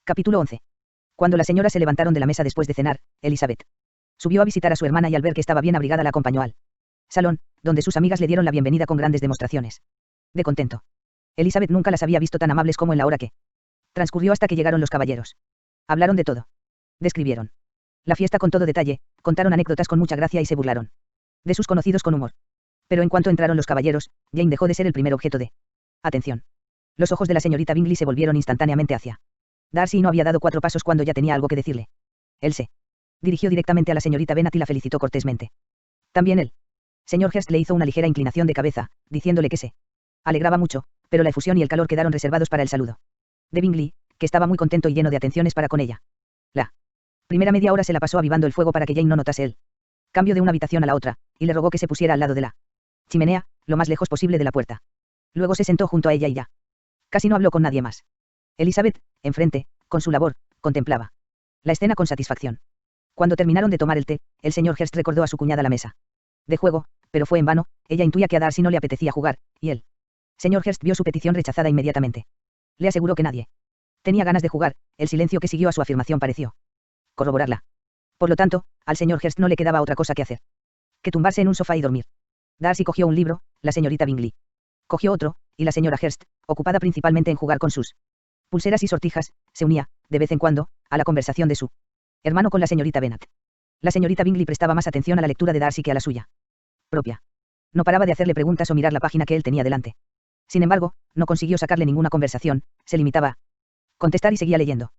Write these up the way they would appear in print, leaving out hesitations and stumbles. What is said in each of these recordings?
Capítulo 11. Cuando las señoras se levantaron de la mesa después de cenar, Elizabeth subió a visitar a su hermana y al ver que estaba bien abrigada la acompañó al salón, donde sus amigas le dieron la bienvenida con grandes demostraciones de contento. Elizabeth nunca las había visto tan amables como en la hora que transcurrió hasta que llegaron los caballeros. Hablaron de todo. Describieron la fiesta con todo detalle, contaron anécdotas con mucha gracia y se burlaron de sus conocidos con humor. Pero en cuanto entraron los caballeros, Jane dejó de ser el primer objeto de atención. Los ojos de la señorita Bingley se volvieron instantáneamente hacia Darcy y no había dado 4 pasos cuando ya tenía algo que decirle. Él se dirigió directamente a la señorita Bennet y la felicitó cortésmente. También él. Señor Hurst le hizo una ligera inclinación de cabeza, diciéndole que se alegraba mucho, pero la efusión y el calor quedaron reservados para el saludo de Bingley, que estaba muy contento y lleno de atenciones para con ella. La primera media hora se la pasó avivando el fuego para que Jane no notase el cambio de una habitación a la otra, y le rogó que se pusiera al lado de la chimenea, lo más lejos posible de la puerta. Luego se sentó junto a ella y ya casi no habló con nadie más. Elizabeth, enfrente, con su labor, contemplaba la escena con satisfacción. Cuando terminaron de tomar el té, el señor Hurst recordó a su cuñada la mesa de juego, pero fue en vano. Ella intuía que a Darcy no le apetecía jugar, y él. Señor Hurst vio su petición rechazada inmediatamente. Le aseguró que nadie tenía ganas de jugar. El silencio que siguió a su afirmación pareció corroborarla. Por lo tanto, al señor Hurst no le quedaba otra cosa que hacer que tumbarse en un sofá y dormir. Darcy cogió un libro, la señorita Bingley cogió otro, y la señora Hurst, ocupada principalmente en jugar con sus pulseras y sortijas, se unía, de vez en cuando, a la conversación de su hermano con la señorita Bennet. La señorita Bingley prestaba más atención a la lectura de Darcy que a la suya propia. No paraba de hacerle preguntas o mirar la página que él tenía delante. Sin embargo, no consiguió sacarle ninguna conversación, se limitaba a contestar y seguía leyendo.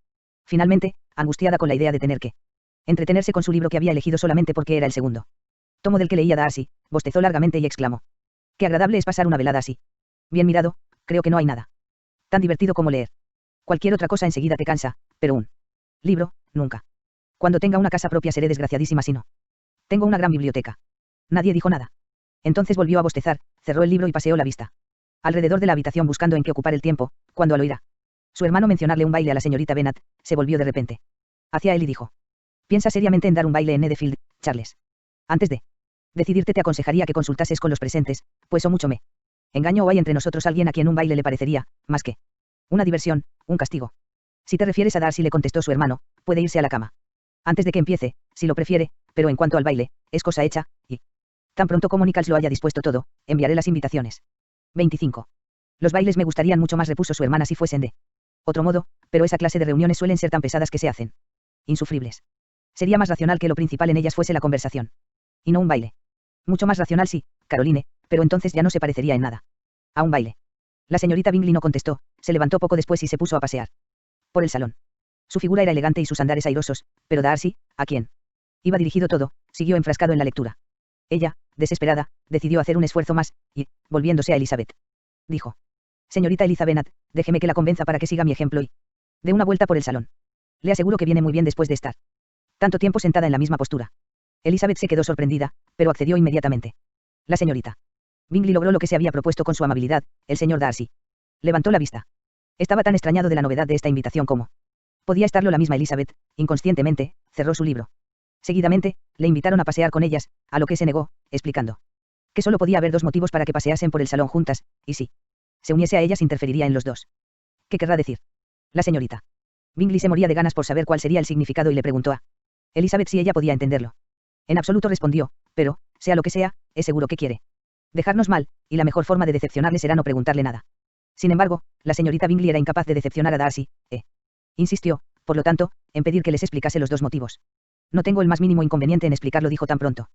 Finalmente, angustiada con la idea de tener que entretenerse con su libro que había elegido solamente porque era el segundo tomo del que leía Darcy, bostezó largamente y exclamó: «Qué agradable es pasar una velada así. Bien mirado, creo que no hay nada tan divertido como leer. Cualquier otra cosa enseguida te cansa, pero un libro, nunca. Cuando tenga una casa propia seré desgraciadísima si no tengo una gran biblioteca». Nadie dijo nada. Entonces volvió a bostezar, cerró el libro y paseó la vista alrededor de la habitación buscando en qué ocupar el tiempo. Cuando al oír a su hermano mencionarle un baile a la señorita Bennet, se volvió de repente hacia él y dijo: «¿Piensa seriamente en dar un baile en Netherfield, Charles? Antes de decidirte te aconsejaría que consultases con los presentes, pues o mucho me engaño o hay entre nosotros alguien a quien un baile le parecería, más que una diversión, un castigo». «Si te refieres a Darcy», le contestó su hermano, «puede irse a la cama antes de que empiece, si lo prefiere, pero en cuanto al baile, es cosa hecha, y tan pronto como Nichols lo haya dispuesto todo, enviaré las invitaciones». 25. «Los bailes me gustarían mucho más», repuso su hermana, «si fuesen de otro modo, pero esa clase de reuniones suelen ser tan pesadas que se hacen insufribles. Sería más racional que lo principal en ellas fuese la conversación y no un baile. Mucho más racional, sí, Caroline, pero entonces ya no se parecería en nada a un baile». La señorita Bingley no contestó, se levantó poco después y se puso a pasear por el salón. Su figura era elegante y sus andares airosos, pero Darcy, a quien iba dirigido todo, siguió enfrascado en la lectura. Ella, desesperada, decidió hacer un esfuerzo más, y, volviéndose a Elizabeth, dijo: «Señorita Elizabeth, déjeme que la convenza para que siga mi ejemplo y dé una vuelta por el salón. Le aseguro que viene muy bien después de estar tanto tiempo sentada en la misma postura». Elizabeth se quedó sorprendida, pero accedió inmediatamente. La señorita Bingley logró lo que se había propuesto con su amabilidad. El señor Darcy levantó la vista. Estaba tan extrañado de la novedad de esta invitación como podía estarlo la misma Elizabeth. Inconscientemente, cerró su libro. Seguidamente, le invitaron a pasear con ellas, a lo que se negó, explicando que solo podía haber 2 motivos para que paseasen por el salón juntas, y si se uniese a ellas interferiría en los dos. ¿Qué querrá decir? La señorita Bingley se moría de ganas por saber cuál sería el significado y le preguntó a Elizabeth si ella podía entenderlo. En absoluto, respondió, pero, sea lo que sea, es seguro que quiere dejarnos mal, y la mejor forma de decepcionarle será no preguntarle nada. Sin embargo, la señorita Bingley era incapaz de decepcionar a Darcy, insistió, por lo tanto, en pedir que les explicase los 2 motivos. «No tengo el más mínimo inconveniente en explicarlo», dijo tan pronto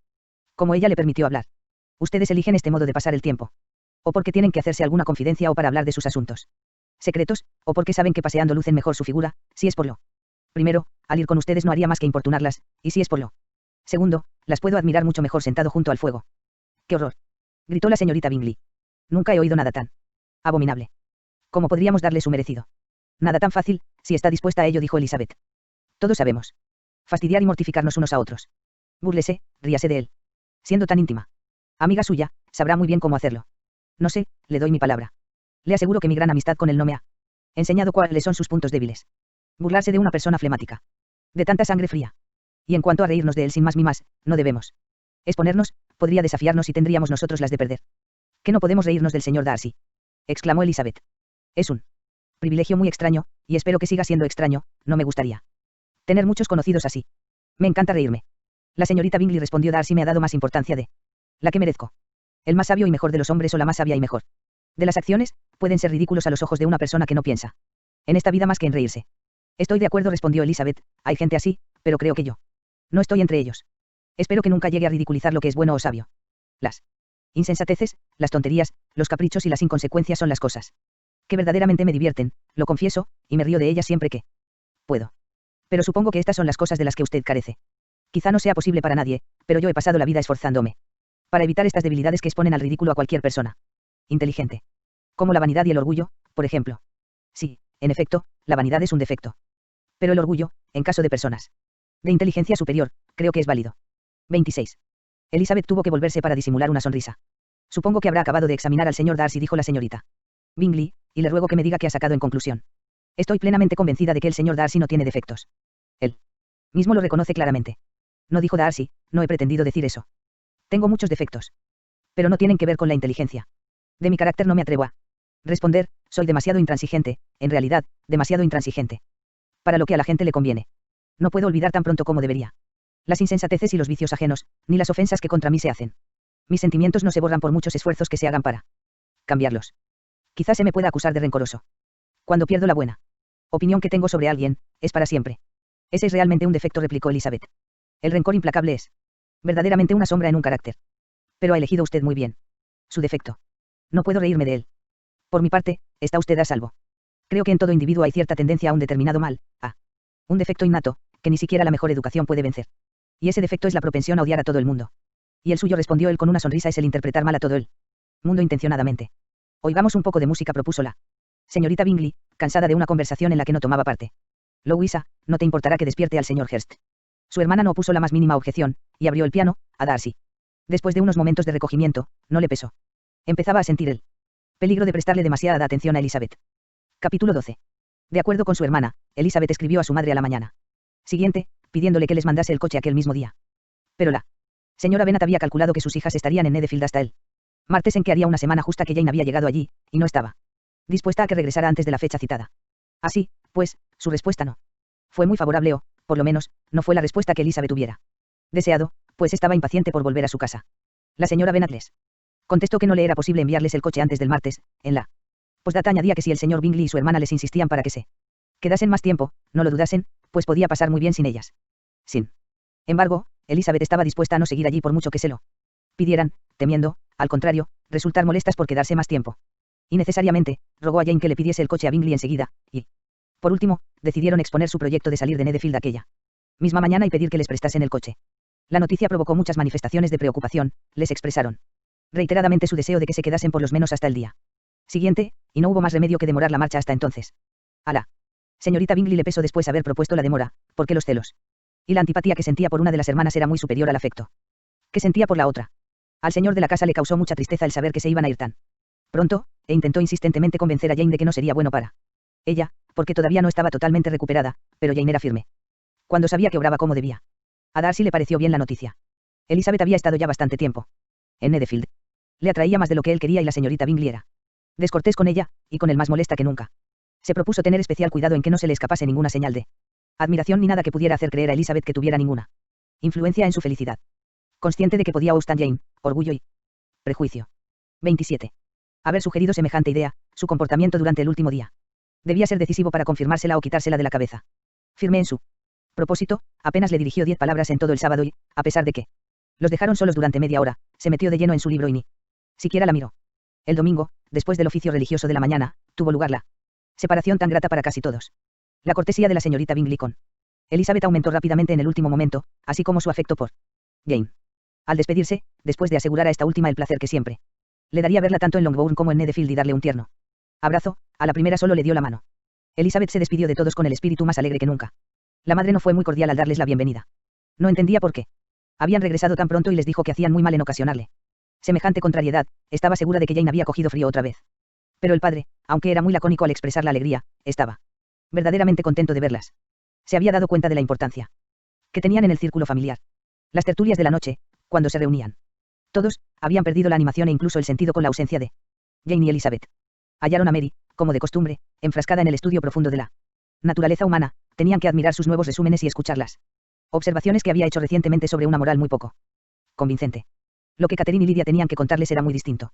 como ella le permitió hablar. «Ustedes eligen este modo de pasar el tiempo. O porque tienen que hacerse alguna confidencia o para hablar de sus asuntos secretos, o porque saben que paseando lucen mejor su figura. Si es por lo primero, al ir con ustedes no haría más que importunarlas, y si es por lo segundo, las puedo admirar mucho mejor sentado junto al fuego». «¡Qué horror!», gritó la señorita Bingley. «Nunca he oído nada tan abominable. ¿Cómo podríamos darle su merecido?» «Nada tan fácil, si está dispuesta a ello», dijo Elizabeth. «Todos sabemos fastidiar y mortificarnos unos a otros. Búrlese, ríase de él. Siendo tan íntima amiga suya, sabrá muy bien cómo hacerlo. No sé, le doy mi palabra. Le aseguro que mi gran amistad con él no me ha enseñado cuáles son sus puntos débiles. Burlarse de una persona flemática, de tanta sangre fría. Y en cuanto a reírnos de él sin más ni más, no debemos exponernos, podría desafiarnos y tendríamos nosotros las de perder». «¿Que no podemos reírnos del señor Darcy?», exclamó Elizabeth. «Es un Privilegio muy extraño, y espero que siga siendo extraño, no me gustaría tener muchos conocidos así. Me encanta reírme. La señorita Bingley respondió: Darcy me ha dado más importancia de la que merezco. El más sabio y mejor de los hombres o la más sabia y mejor de las acciones, pueden ser ridículos a los ojos de una persona que no piensa en esta vida más que en reírse. Estoy de acuerdo, respondió Elizabeth, hay gente así, pero creo que yo no estoy entre ellos. Espero que nunca llegue a ridiculizar lo que es bueno o sabio. Las insensateces, las tonterías, los caprichos y las inconsecuencias son las cosas que verdaderamente me divierten, lo confieso, y me río de ellas siempre que puedo. Pero supongo que estas son las cosas de las que usted carece. Quizá no sea posible para nadie, pero yo he pasado la vida esforzándome para evitar estas debilidades que exponen al ridículo a cualquier persona inteligente. Como la vanidad y el orgullo, por ejemplo. Sí, en efecto, la vanidad es un defecto. Pero el orgullo, en caso de personas de inteligencia superior, creo que es válido. 26. Elizabeth tuvo que volverse para disimular una sonrisa. Supongo que habrá acabado de examinar al señor Darcy, dijo la señorita Bingley, y le ruego que me diga qué ha sacado en conclusión. Estoy plenamente convencida de que el señor Darcy no tiene defectos. Él mismo lo reconoce claramente. No, dijo Darcy, no he pretendido decir eso. Tengo muchos defectos. Pero no tienen que ver con la inteligencia. De mi carácter no me atrevo a responder, soy demasiado intransigente, en realidad, demasiado intransigente. Para lo que a la gente le conviene. No puedo olvidar tan pronto como debería las insensateces y los vicios ajenos, ni las ofensas que contra mí se hacen. Mis sentimientos no se borran por muchos esfuerzos que se hagan para cambiarlos. Quizás se me pueda acusar de rencoroso. Cuando pierdo la buena opinión que tengo sobre alguien, es para siempre. Ese es realmente un defecto, replicó Elizabeth. El rencor implacable es verdaderamente una sombra en un carácter. Pero ha elegido usted muy bien su defecto. No puedo reírme de él. Por mi parte, está usted a salvo. Creo que en todo individuo hay cierta tendencia a un determinado mal, a un defecto innato, que ni siquiera la mejor educación puede vencer. Y ese defecto es la propensión a odiar a todo el mundo. Y el suyo, respondió él con una sonrisa, es el interpretar mal a todo el mundo intencionadamente. Oigamos un poco de música, propuso la señorita Bingley, cansada de una conversación en la que no tomaba parte. Louisa, no te importará que despierte al señor Hurst. Su hermana no opuso la más mínima objeción, y abrió el piano a Darcy. Después de unos momentos de recogimiento, no le pesó. Empezaba a sentir el peligro de prestarle demasiada atención a Elizabeth. Capítulo 12. De acuerdo con su hermana, Elizabeth escribió a su madre a la mañana siguiente, pidiéndole que les mandase el coche aquel mismo día. Pero la señora Bennet había calculado que sus hijas estarían en Netherfield hasta el martes, en que haría una semana justa que Jane había llegado allí, y no estaba dispuesta a que regresara antes de la fecha citada. Así, pues, su respuesta no fue muy favorable o, por lo menos, no fue la respuesta que Elizabeth hubiera deseado, pues estaba impaciente por volver a su casa. La señora Bennet les contestó que no le era posible enviarles el coche antes del martes. En la postdata añadía que si el señor Bingley y su hermana les insistían para que se quedasen más tiempo, no lo dudasen, pues podía pasar muy bien sin ellas. Sin embargo, Elizabeth estaba dispuesta a no seguir allí por mucho que se lo pidieran, temiendo, al contrario, resultar molestas por quedarse más tiempo. Y necesariamente, rogó a Jane que le pidiese el coche a Bingley enseguida, y, por último, decidieron exponer su proyecto de salir de Netherfield aquella misma mañana y pedir que les prestasen el coche. La noticia provocó muchas manifestaciones de preocupación, les expresaron reiteradamente su deseo de que se quedasen por lo menos hasta el día siguiente, y no hubo más remedio que demorar la marcha hasta entonces. A la señorita Bingley le pesó después haber propuesto la demora, porque los celos y la antipatía que sentía por una de las hermanas era muy superior al afecto que sentía por la otra. Al señor de la casa le causó mucha tristeza el saber que se iban a ir tan pronto, e intentó insistentemente convencer a Jane de que no sería bueno para ella, porque todavía no estaba totalmente recuperada, pero Jane era firme. Cuando sabía que obraba como debía. A Darcy le pareció bien la noticia. Elizabeth había estado ya bastante tiempo en Netherfield. Le atraía más de lo que él quería, y la señorita Bingley era descortés con ella, y con él más molesta que nunca. Se propuso tener especial cuidado en que no se le escapase ninguna señal de admiración ni nada que pudiera hacer creer a Elizabeth que tuviera ninguna influencia en su felicidad. Consciente de que podía obstar Jane, orgullo y prejuicio. 27. Haber sugerido semejante idea, su comportamiento durante el último día debía ser decisivo para confirmársela o quitársela de la cabeza. Firme en su propósito, apenas le dirigió 10 palabras en todo el sábado y, a pesar de que los dejaron solos durante media hora, se metió de lleno en su libro y ni siquiera la miró. El domingo, después del oficio religioso de la mañana, tuvo lugar la separación tan grata para casi todos. La cortesía de la señorita Bingley con Elizabeth aumentó rápidamente en el último momento, así como su afecto por Jane. Al despedirse, después de asegurar a esta última el placer que siempre le daría verla tanto en Longbourn como en Netherfield y darle un tierno abrazo, a la primera solo le dio la mano. Elizabeth se despidió de todos con el espíritu más alegre que nunca. La madre no fue muy cordial al darles la bienvenida. No entendía por qué habían regresado tan pronto y les dijo que hacían muy mal en ocasionarle semejante contrariedad. Estaba segura de que Jane había cogido frío otra vez. Pero el padre, aunque era muy lacónico al expresar la alegría, estaba verdaderamente contento de verlas. Se había dado cuenta de la importancia que tenían en el círculo familiar. Las tertulias de la noche, cuando se reunían. Todos habían perdido la animación e incluso el sentido con la ausencia de Jane y Elizabeth. Hallaron a Mary, como de costumbre, enfrascada en el estudio profundo de la naturaleza humana. Tenían que admirar sus nuevos resúmenes y escucharlas observaciones que había hecho recientemente sobre una moral muy poco convincente. Lo que Catherine y Lidia tenían que contarles era muy distinto.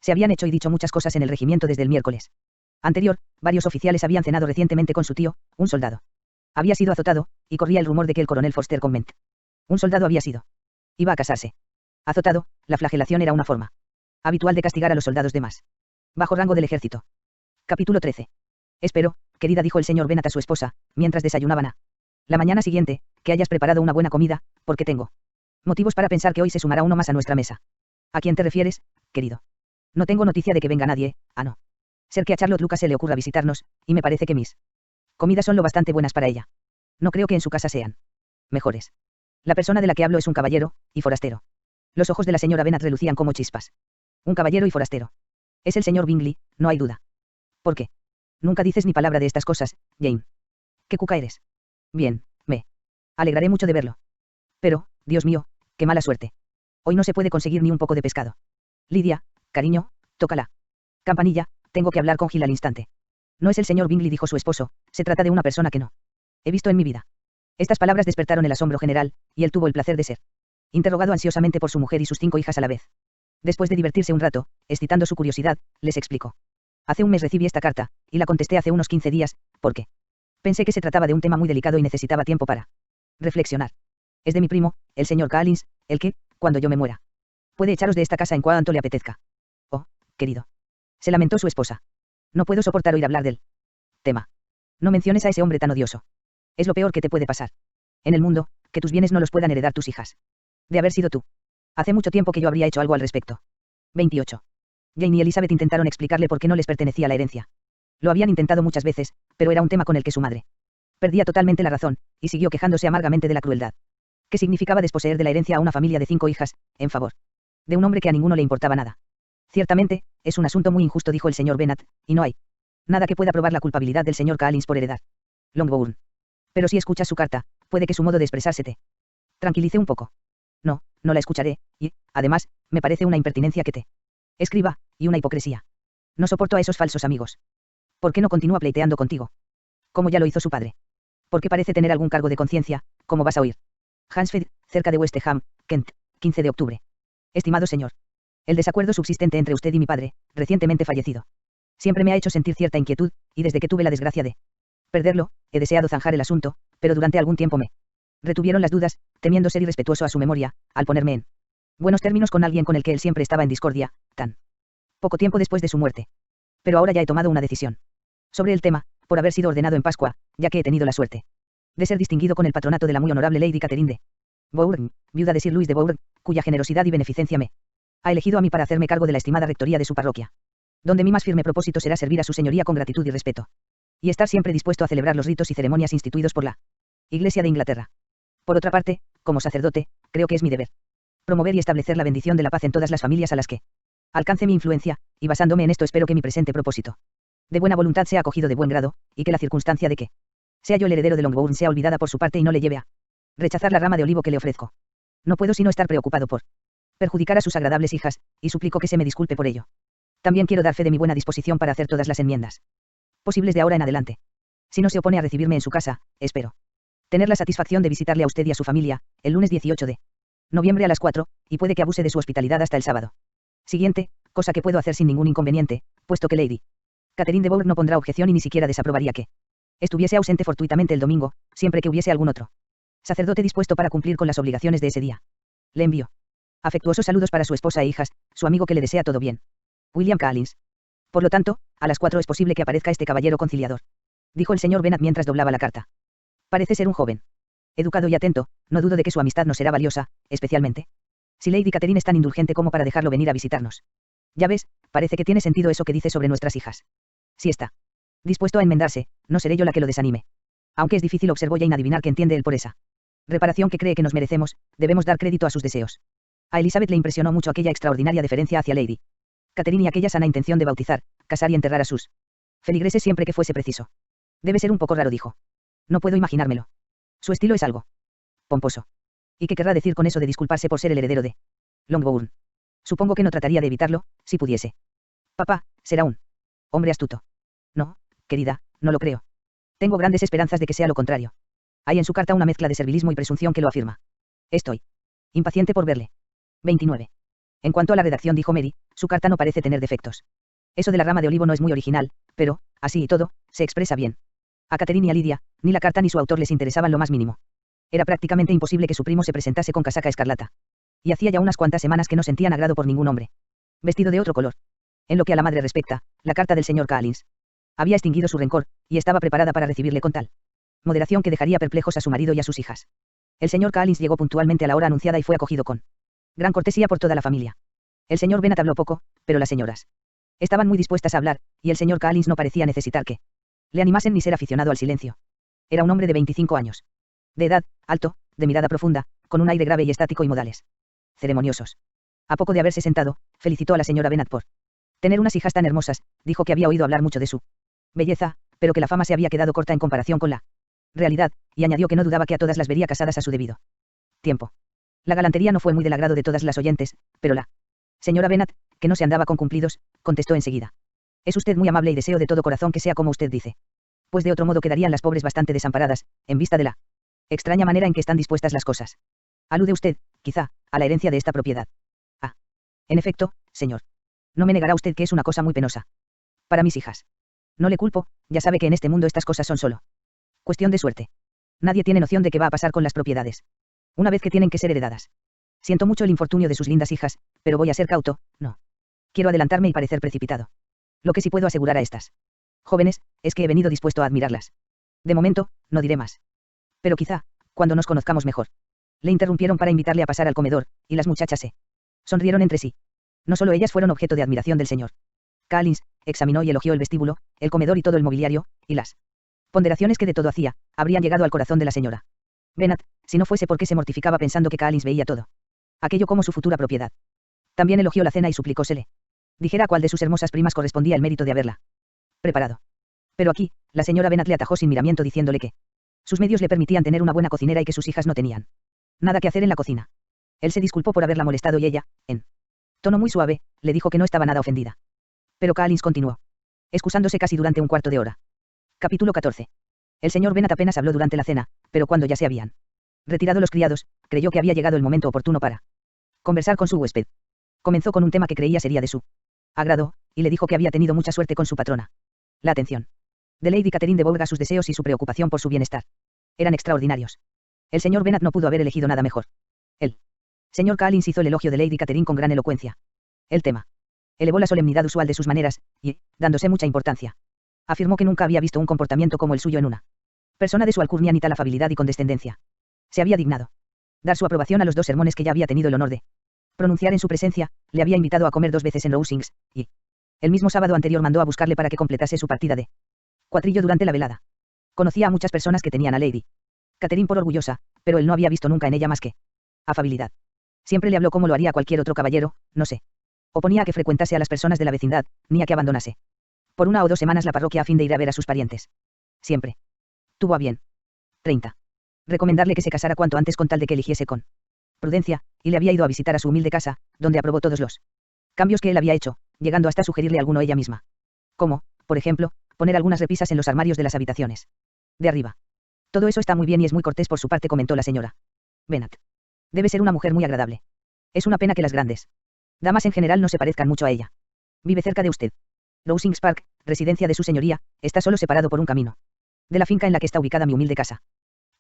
Se habían hecho y dicho muchas cosas en el regimiento desde el miércoles anterior. Varios oficiales habían cenado recientemente con su tío, un soldado. Había sido azotado, y corría el rumor de que el coronel Forster Convent, un soldado, había sido. Iba a casarse. Azotado, la flagelación era una forma habitual de castigar a los soldados de más bajo rango del ejército. Capítulo 13. Espero, querida, dijo el señor Bennet a su esposa, mientras desayunaban la mañana siguiente, que hayas preparado una buena comida, porque tengo motivos para pensar que hoy se sumará uno más a nuestra mesa. ¿A quién te refieres, querido? No tengo noticia de que venga nadie, no ser que a Charlotte Lucas se le ocurra visitarnos, y me parece que mis comidas son lo bastante buenas para ella. No creo que en su casa sean mejores. La persona de la que hablo es un caballero, y forastero. Los ojos de la señora Bennet relucían como chispas. Un caballero y forastero. Es el señor Bingley, no hay duda. ¿Por qué? Nunca dices ni palabra de estas cosas, Jane. ¿Qué cuca eres? Bien, me alegraré mucho de verlo. Pero, Dios mío, qué mala suerte. Hoy no se puede conseguir ni un poco de pescado. Lidia, cariño, toca la campanilla, tengo que hablar con Gil al instante. No es el señor Bingley, dijo su esposo, se trata de una persona que no he visto en mi vida. Estas palabras despertaron el asombro general, y él tuvo el placer de ser interrogado ansiosamente por su mujer y sus 5 hijas a la vez. Después de divertirse un rato, excitando su curiosidad, les explicó. Hace un mes recibí esta carta, y la contesté hace unos 15 días, porque pensé que se trataba de un tema muy delicado y necesitaba tiempo para reflexionar. Es de mi primo, el señor Collins, el que, cuando yo me muera, puede echaros de esta casa en cuanto le apetezca. Oh, querido. Se lamentó su esposa. No puedo soportar oír hablar del tema. No menciones a ese hombre tan odioso. Es lo peor que te puede pasar en el mundo, que tus bienes no los puedan heredar tus hijas. De haber sido tú. Hace mucho tiempo que yo habría hecho algo al respecto. 28. Jane y Elizabeth intentaron explicarle por qué no les pertenecía la herencia. Lo habían intentado muchas veces, pero era un tema con el que su madre perdía totalmente la razón, y siguió quejándose amargamente de la crueldad que significaba desposeer de la herencia a una familia de 5 hijas, en favor de un hombre que a ninguno le importaba nada. Ciertamente, es un asunto muy injusto, dijo el señor Bennet, y no hay nada que pueda probar la culpabilidad del señor Collins por heredar Longbourn. Pero si escuchas su carta, puede que su modo de expresarse te tranquilice un poco. No, no la escucharé, y, además, me parece una impertinencia que te escriba, y una hipocresía. No soporto a esos falsos amigos. ¿Por qué no continúa pleiteando contigo? Como ya lo hizo su padre. Porque parece tener algún cargo de conciencia, como vas a oír. Hansford, cerca de West Ham, Kent, 15 de octubre. Estimado señor. El desacuerdo subsistente entre usted y mi padre, recientemente fallecido, siempre me ha hecho sentir cierta inquietud, y desde que tuve la desgracia de perderlo, he deseado zanjar el asunto, pero durante algún tiempo me retuvieron las dudas, temiendo ser irrespetuoso a su memoria, al ponerme en buenos términos con alguien con el que él siempre estaba en discordia, tan poco tiempo después de su muerte. Pero ahora ya he tomado una decisión sobre el tema, por haber sido ordenado en Pascua, ya que he tenido la suerte de ser distinguido con el patronato de la muy honorable Lady Catherine de Bourgh, viuda de Sir Louis de Bourgh, cuya generosidad y beneficencia me ha elegido a mí para hacerme cargo de la estimada rectoría de su parroquia, donde mi más firme propósito será servir a su señoría con gratitud y respeto, y estar siempre dispuesto a celebrar los ritos y ceremonias instituidos por la Iglesia de Inglaterra. Por otra parte, como sacerdote, creo que es mi deber promover y establecer la bendición de la paz en todas las familias a las que alcance mi influencia, y basándome en esto espero que mi presente propósito de buena voluntad sea acogido de buen grado, y que la circunstancia de que sea yo el heredero de Longbourn sea olvidada por su parte y no le lleve a rechazar la rama de olivo que le ofrezco. No puedo sino estar preocupado por perjudicar a sus agradables hijas, y suplico que se me disculpe por ello. También quiero dar fe de mi buena disposición para hacer todas las enmiendas posibles de ahora en adelante. Si no se opone a recibirme en su casa, espero tener la satisfacción de visitarle a usted y a su familia, el lunes 18 de noviembre a las 4, y puede que abuse de su hospitalidad hasta el sábado siguiente, cosa que puedo hacer sin ningún inconveniente, puesto que Lady Catherine de Bourgh no pondrá objeción y ni siquiera desaprobaría que estuviese ausente fortuitamente el domingo, siempre que hubiese algún otro sacerdote dispuesto para cumplir con las obligaciones de ese día. Le envío afectuosos saludos para su esposa e hijas, su amigo que le desea todo bien. William Collins. Por lo tanto, a las 4 es posible que aparezca este caballero conciliador, dijo el señor Bennet mientras doblaba la carta. Parece ser un joven educado y atento, no dudo de que su amistad nos será valiosa, especialmente si Lady Catherine es tan indulgente como para dejarlo venir a visitarnos. Ya ves, parece que tiene sentido eso que dice sobre nuestras hijas. Si está dispuesto a enmendarse, no seré yo la que lo desanime. Aunque es difícil, observó Jane, adivinar que entiende él por esa reparación que cree que nos merecemos, debemos dar crédito a sus deseos. A Elizabeth le impresionó mucho aquella extraordinaria deferencia hacia Lady Catherine y aquella sana intención de bautizar, casar y enterrar a sus feligreses siempre que fuese preciso. Debe ser un poco raro, dijo. No puedo imaginármelo. Su estilo es algo pomposo. ¿Y qué querrá decir con eso de disculparse por ser el heredero de Longbourn? Supongo que no trataría de evitarlo, si pudiese. Papá, será un Hombre astuto. No, querida, no lo creo. Tengo grandes esperanzas de que sea lo contrario. Hay en su carta una mezcla de servilismo y presunción que lo afirma. Estoy impaciente por verle. 29. En cuanto a la redacción, dijo Mary, su carta no parece tener defectos. Eso de la rama de olivo no es muy original, pero, así y todo, se expresa bien. A Catherine y a Lidia, ni la carta ni su autor les interesaban lo más mínimo. Era prácticamente imposible que su primo se presentase con casaca escarlata. Y hacía ya unas cuantas semanas que no sentían agrado por ningún hombre vestido de otro color. En lo que a la madre respecta, la carta del señor Collins había extinguido su rencor, y estaba preparada para recibirle con tal moderación que dejaría perplejos a su marido y a sus hijas. El señor Collins llegó puntualmente a la hora anunciada y fue acogido con gran cortesía por toda la familia. El señor Bennet habló poco, pero las señoras estaban muy dispuestas a hablar, y el señor Collins no parecía necesitar que le animasen ni ser aficionado al silencio. Era un hombre de 25 años. De edad, alto, de mirada profunda, con un aire grave y estático y modales ceremoniosos. A poco de haberse sentado, felicitó a la señora Bennet por tener unas hijas tan hermosas, dijo que había oído hablar mucho de su belleza, pero que la fama se había quedado corta en comparación con la realidad, y añadió que no dudaba que a todas las vería casadas a su debido tiempo. La galantería no fue muy del agrado de todas las oyentes, pero la señora Bennet, que no se andaba con cumplidos, contestó enseguida. Es usted muy amable y deseo de todo corazón que sea como usted dice. Pues de otro modo quedarían las pobres bastante desamparadas, en vista de la extraña manera en que están dispuestas las cosas. Alude usted, quizá, a la herencia de esta propiedad. Ah. En efecto, señor. No me negará usted que es una cosa muy penosa. Para mis hijas. No le culpo, ya sabe que en este mundo estas cosas son solo cuestión de suerte. Nadie tiene noción de qué va a pasar con las propiedades una vez que tienen que ser heredadas. Siento mucho el infortunio de sus lindas hijas, pero voy a ser cauto, no quiero adelantarme y parecer precipitado. Lo que sí puedo asegurar a estas jóvenes, es que he venido dispuesto a admirarlas. De momento, no diré más. Pero quizá, cuando nos conozcamos mejor. Le interrumpieron para invitarle a pasar al comedor, y las muchachas se sonrieron entre sí. No solo ellas fueron objeto de admiración del señor Collins, examinó y elogió el vestíbulo, el comedor y todo el mobiliario, y las ponderaciones que de todo hacía, habrían llegado al corazón de la señora Bennet, si no fuese porque se mortificaba pensando que Collins veía todo aquello como su futura propiedad. También elogió la cena y suplicó se le dijera a cuál de sus hermosas primas correspondía el mérito de haberla preparado. Pero aquí, la señora Bennet le atajó sin miramiento diciéndole que sus medios le permitían tener una buena cocinera y que sus hijas no tenían nada que hacer en la cocina. Él se disculpó por haberla molestado y ella, en tono muy suave, le dijo que no estaba nada ofendida. Pero Collins continuó, excusándose casi durante un cuarto de hora. Capítulo 14. El señor Bennet apenas habló durante la cena, pero cuando ya se habían retirado los criados, creyó que había llegado el momento oportuno para conversar con su huésped. Comenzó con un tema que creía sería de su agrado, y le dijo que había tenido mucha suerte con su patrona. La atención de Lady Catherine de Bourgh a sus deseos y su preocupación por su bienestar eran extraordinarios. El señor Bennet no pudo haber elegido nada mejor. El señor Collins hizo el elogio de Lady Catherine con gran elocuencia. El tema elevó la solemnidad usual de sus maneras, y, dándose mucha importancia, afirmó que nunca había visto un comportamiento como el suyo en una persona de su alcurnia ni tal afabilidad y condescendencia. Se había dignado dar su aprobación a los 2 sermones que ya había tenido el honor de pronunciar en su presencia, le había invitado a comer 2 veces en Rosings, y el mismo sábado anterior mandó a buscarle para que completase su partida de cuatrillo durante la velada. Conocía a muchas personas que tenían a Lady Catherine por orgullosa, pero él no había visto nunca en ella más que afabilidad. Siempre le habló como lo haría cualquier otro caballero, no se oponía a que frecuentase a las personas de la vecindad, ni a que abandonase por 1 o 2 semanas la parroquia a fin de ir a ver a sus parientes. Siempre tuvo a bien 30. Recomendarle que se casara cuanto antes con tal de que eligiese con prudencia, y le había ido a visitar a su humilde casa, donde aprobó todos los cambios que él había hecho, llegando hasta sugerirle alguno ella misma. Como, por ejemplo, poner algunas repisas en los armarios de las habitaciones de arriba. Todo eso está muy bien y es muy cortés por su parte, comentó la señora Bennet. Debe ser una mujer muy agradable. Es una pena que las grandes damas en general no se parezcan mucho a ella. Vive cerca de usted. Rosings Park, residencia de su señoría, está solo separado por un camino de la finca en la que está ubicada mi humilde casa.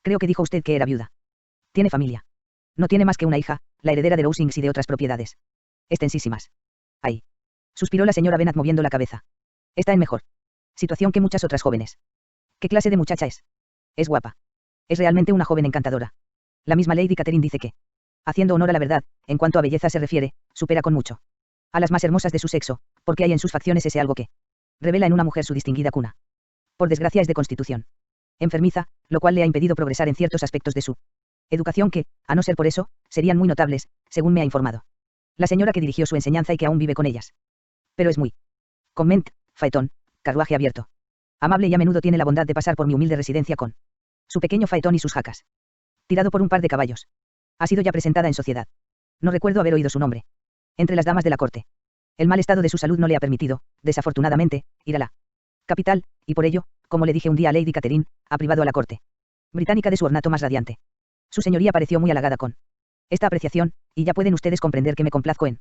Creo que dijo usted que era viuda. Tiene familia. No tiene más que una hija, la heredera de Rosings y de otras propiedades extensísimas. Ay. Suspiró la señora Bennet moviendo la cabeza. Está en mejor situación que muchas otras jóvenes. ¿Qué clase de muchacha es? Es guapa. Es realmente una joven encantadora. La misma Lady Catherine dice que, haciendo honor a la verdad, en cuanto a belleza se refiere, supera con mucho a las más hermosas de su sexo, porque hay en sus facciones ese algo que revela en una mujer su distinguida cuna. Por desgracia es de constitución enfermiza, lo cual le ha impedido progresar en ciertos aspectos de su educación que, a no ser por eso, serían muy notables, según me ha informado la señora que dirigió su enseñanza y que aún vive con ellas. Pero es muy comment, faetón, carruaje abierto. Amable y a menudo tiene la bondad de pasar por mi humilde residencia con su pequeño faetón y sus jacas. Tirado por un par de caballos. Ha sido ya presentada en sociedad. No recuerdo haber oído su nombre entre las damas de la corte. El mal estado de su salud no le ha permitido, desafortunadamente, ir a la capital, y por ello, como le dije un día a Lady Catherine, ha privado a la corte británica de su ornato más radiante. Su señoría pareció muy halagada con esta apreciación, y ya pueden ustedes comprender que me complazco en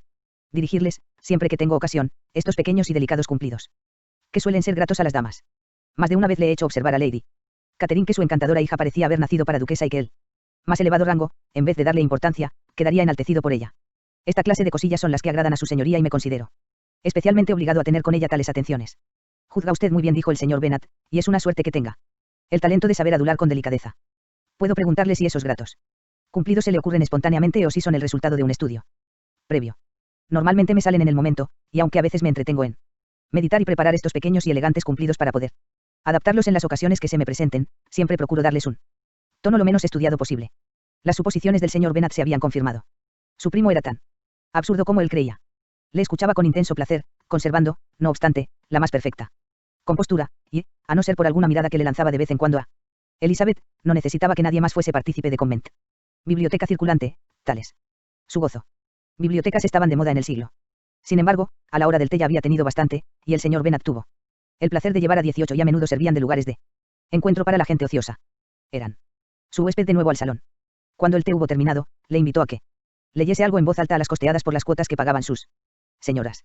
dirigirles, siempre que tengo ocasión, estos pequeños y delicados cumplidos, que suelen ser gratos a las damas. Más de una vez le he hecho observar a Lady Catherine que su encantadora hija parecía haber nacido para duquesa y que él, más elevado rango, en vez de darle importancia, quedaría enaltecido por ella. Esta clase de cosillas son las que agradan a su señoría y me considero especialmente obligado a tener con ella tales atenciones. Juzga usted muy bien, dijo el señor Bennet, y es una suerte que tenga el talento de saber adular con delicadeza. Puedo preguntarle si esos gratos cumplidos se le ocurren espontáneamente o si son el resultado de un estudio previo. Normalmente me salen en el momento, y aunque a veces me entretengo en meditar y preparar estos pequeños y elegantes cumplidos para poder adaptarlos en las ocasiones que se me presenten, siempre procuro darles un tono lo menos estudiado posible. Las suposiciones del señor Bennet se habían confirmado. Su primo era tan absurdo como él creía. Le escuchaba con intenso placer, conservando, no obstante, la más perfecta compostura, y, a no ser por alguna mirada que le lanzaba de vez en cuando a Elizabeth, no necesitaba que nadie más fuese partícipe de Convent. Biblioteca circulante, tales. Su gozo. Bibliotecas estaban de moda en el siglo. Sin embargo, a la hora del té ya había tenido bastante, y el señor Bennet tuvo el placer de llevar a 18 y a menudo servían de lugares de encuentro para la gente ociosa. Eran su huésped de nuevo al salón. Cuando el té hubo terminado, le invitó a que leyese algo en voz alta a las costeadas por las cuotas que pagaban sus señoras.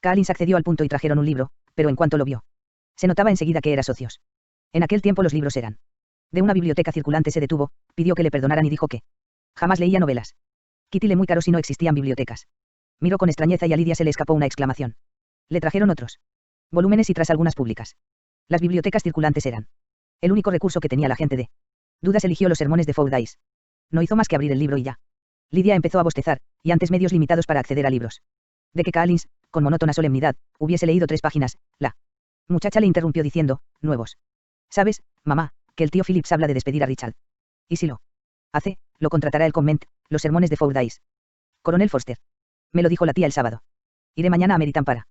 Collins accedió al punto y trajeron un libro, pero en cuanto lo vio, se notaba enseguida que era socios. En aquel tiempo los libros eran de una biblioteca circulante. Se detuvo, pidió que le perdonaran y dijo que jamás leía novelas. Kitty le muy caro si no existían bibliotecas. Miró con extrañeza y a Lidia se le escapó una exclamación. Le trajeron otros volúmenes y tras algunas públicas. Las bibliotecas circulantes eran el único recurso que tenía la gente de dudas. Eligió los sermones de Fordyce. No hizo más que abrir el libro y ya. Lidia empezó a bostezar, y antes medios limitados para acceder a libros. De que Collins, con monótona solemnidad, hubiese leído 3 páginas, la muchacha le interrumpió diciendo, nuevos. ¿Sabes, mamá, que el tío Phillips habla de despedir a Richard? ¿Y si lo hace, lo contratará el Convent, los sermones de Fordyce? Coronel Forster. Me lo dijo la tía el sábado. Iré mañana a Meritan para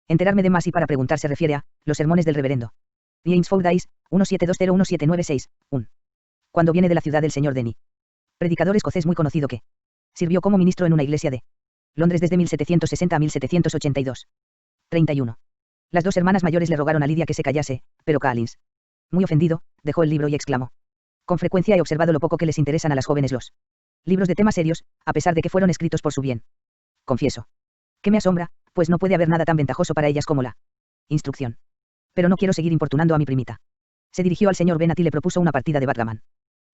enterarme de más y para preguntar. Se refiere a los sermones del reverendo James Fordyce, 1720-1796, cuando viene de la ciudad del señor Denny, predicador escocés muy conocido que sirvió como ministro en una iglesia de Londres desde 1760 a 1782. 31. Las 2 hermanas mayores le rogaron a Lidia que se callase, pero Collins, muy ofendido, dejó el libro y exclamó: con frecuencia he observado lo poco que les interesan a las jóvenes los libros de temas serios, a pesar de que fueron escritos por su bien. Confieso que me asombra, pues no puede haber nada tan ventajoso para ellas como la instrucción. Pero no quiero seguir importunando a mi primita. Se dirigió al señor Bennet y le propuso una partida de backgammon.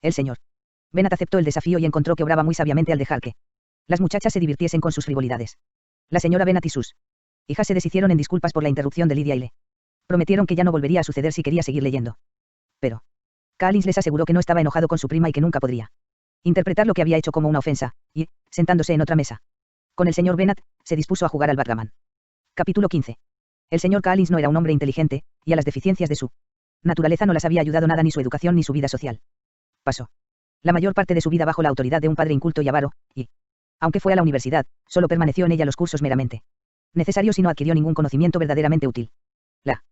El señor Bennet aceptó el desafío y encontró que obraba muy sabiamente al dejar que las muchachas se divirtiesen con sus frivolidades. La señora Bennet y sus hijas se deshicieron en disculpas por la interrupción de Lidia y le prometieron que ya no volvería a suceder si quería seguir leyendo. Pero Collins les aseguró que no estaba enojado con su prima y que nunca podría interpretar lo que había hecho como una ofensa, y, sentándose en otra mesa con el señor Bennet, se dispuso a jugar al backgammon. Capítulo 15. El señor Collins no era un hombre inteligente, y a las deficiencias de su naturaleza no las había ayudado nada ni su educación ni su vida social. Pasó la mayor parte de su vida bajo la autoridad de un padre inculto y avaro, y, aunque fue a la universidad, solo permaneció en ella los cursos meramente necesarios y no adquirió ningún conocimiento verdaderamente útil. La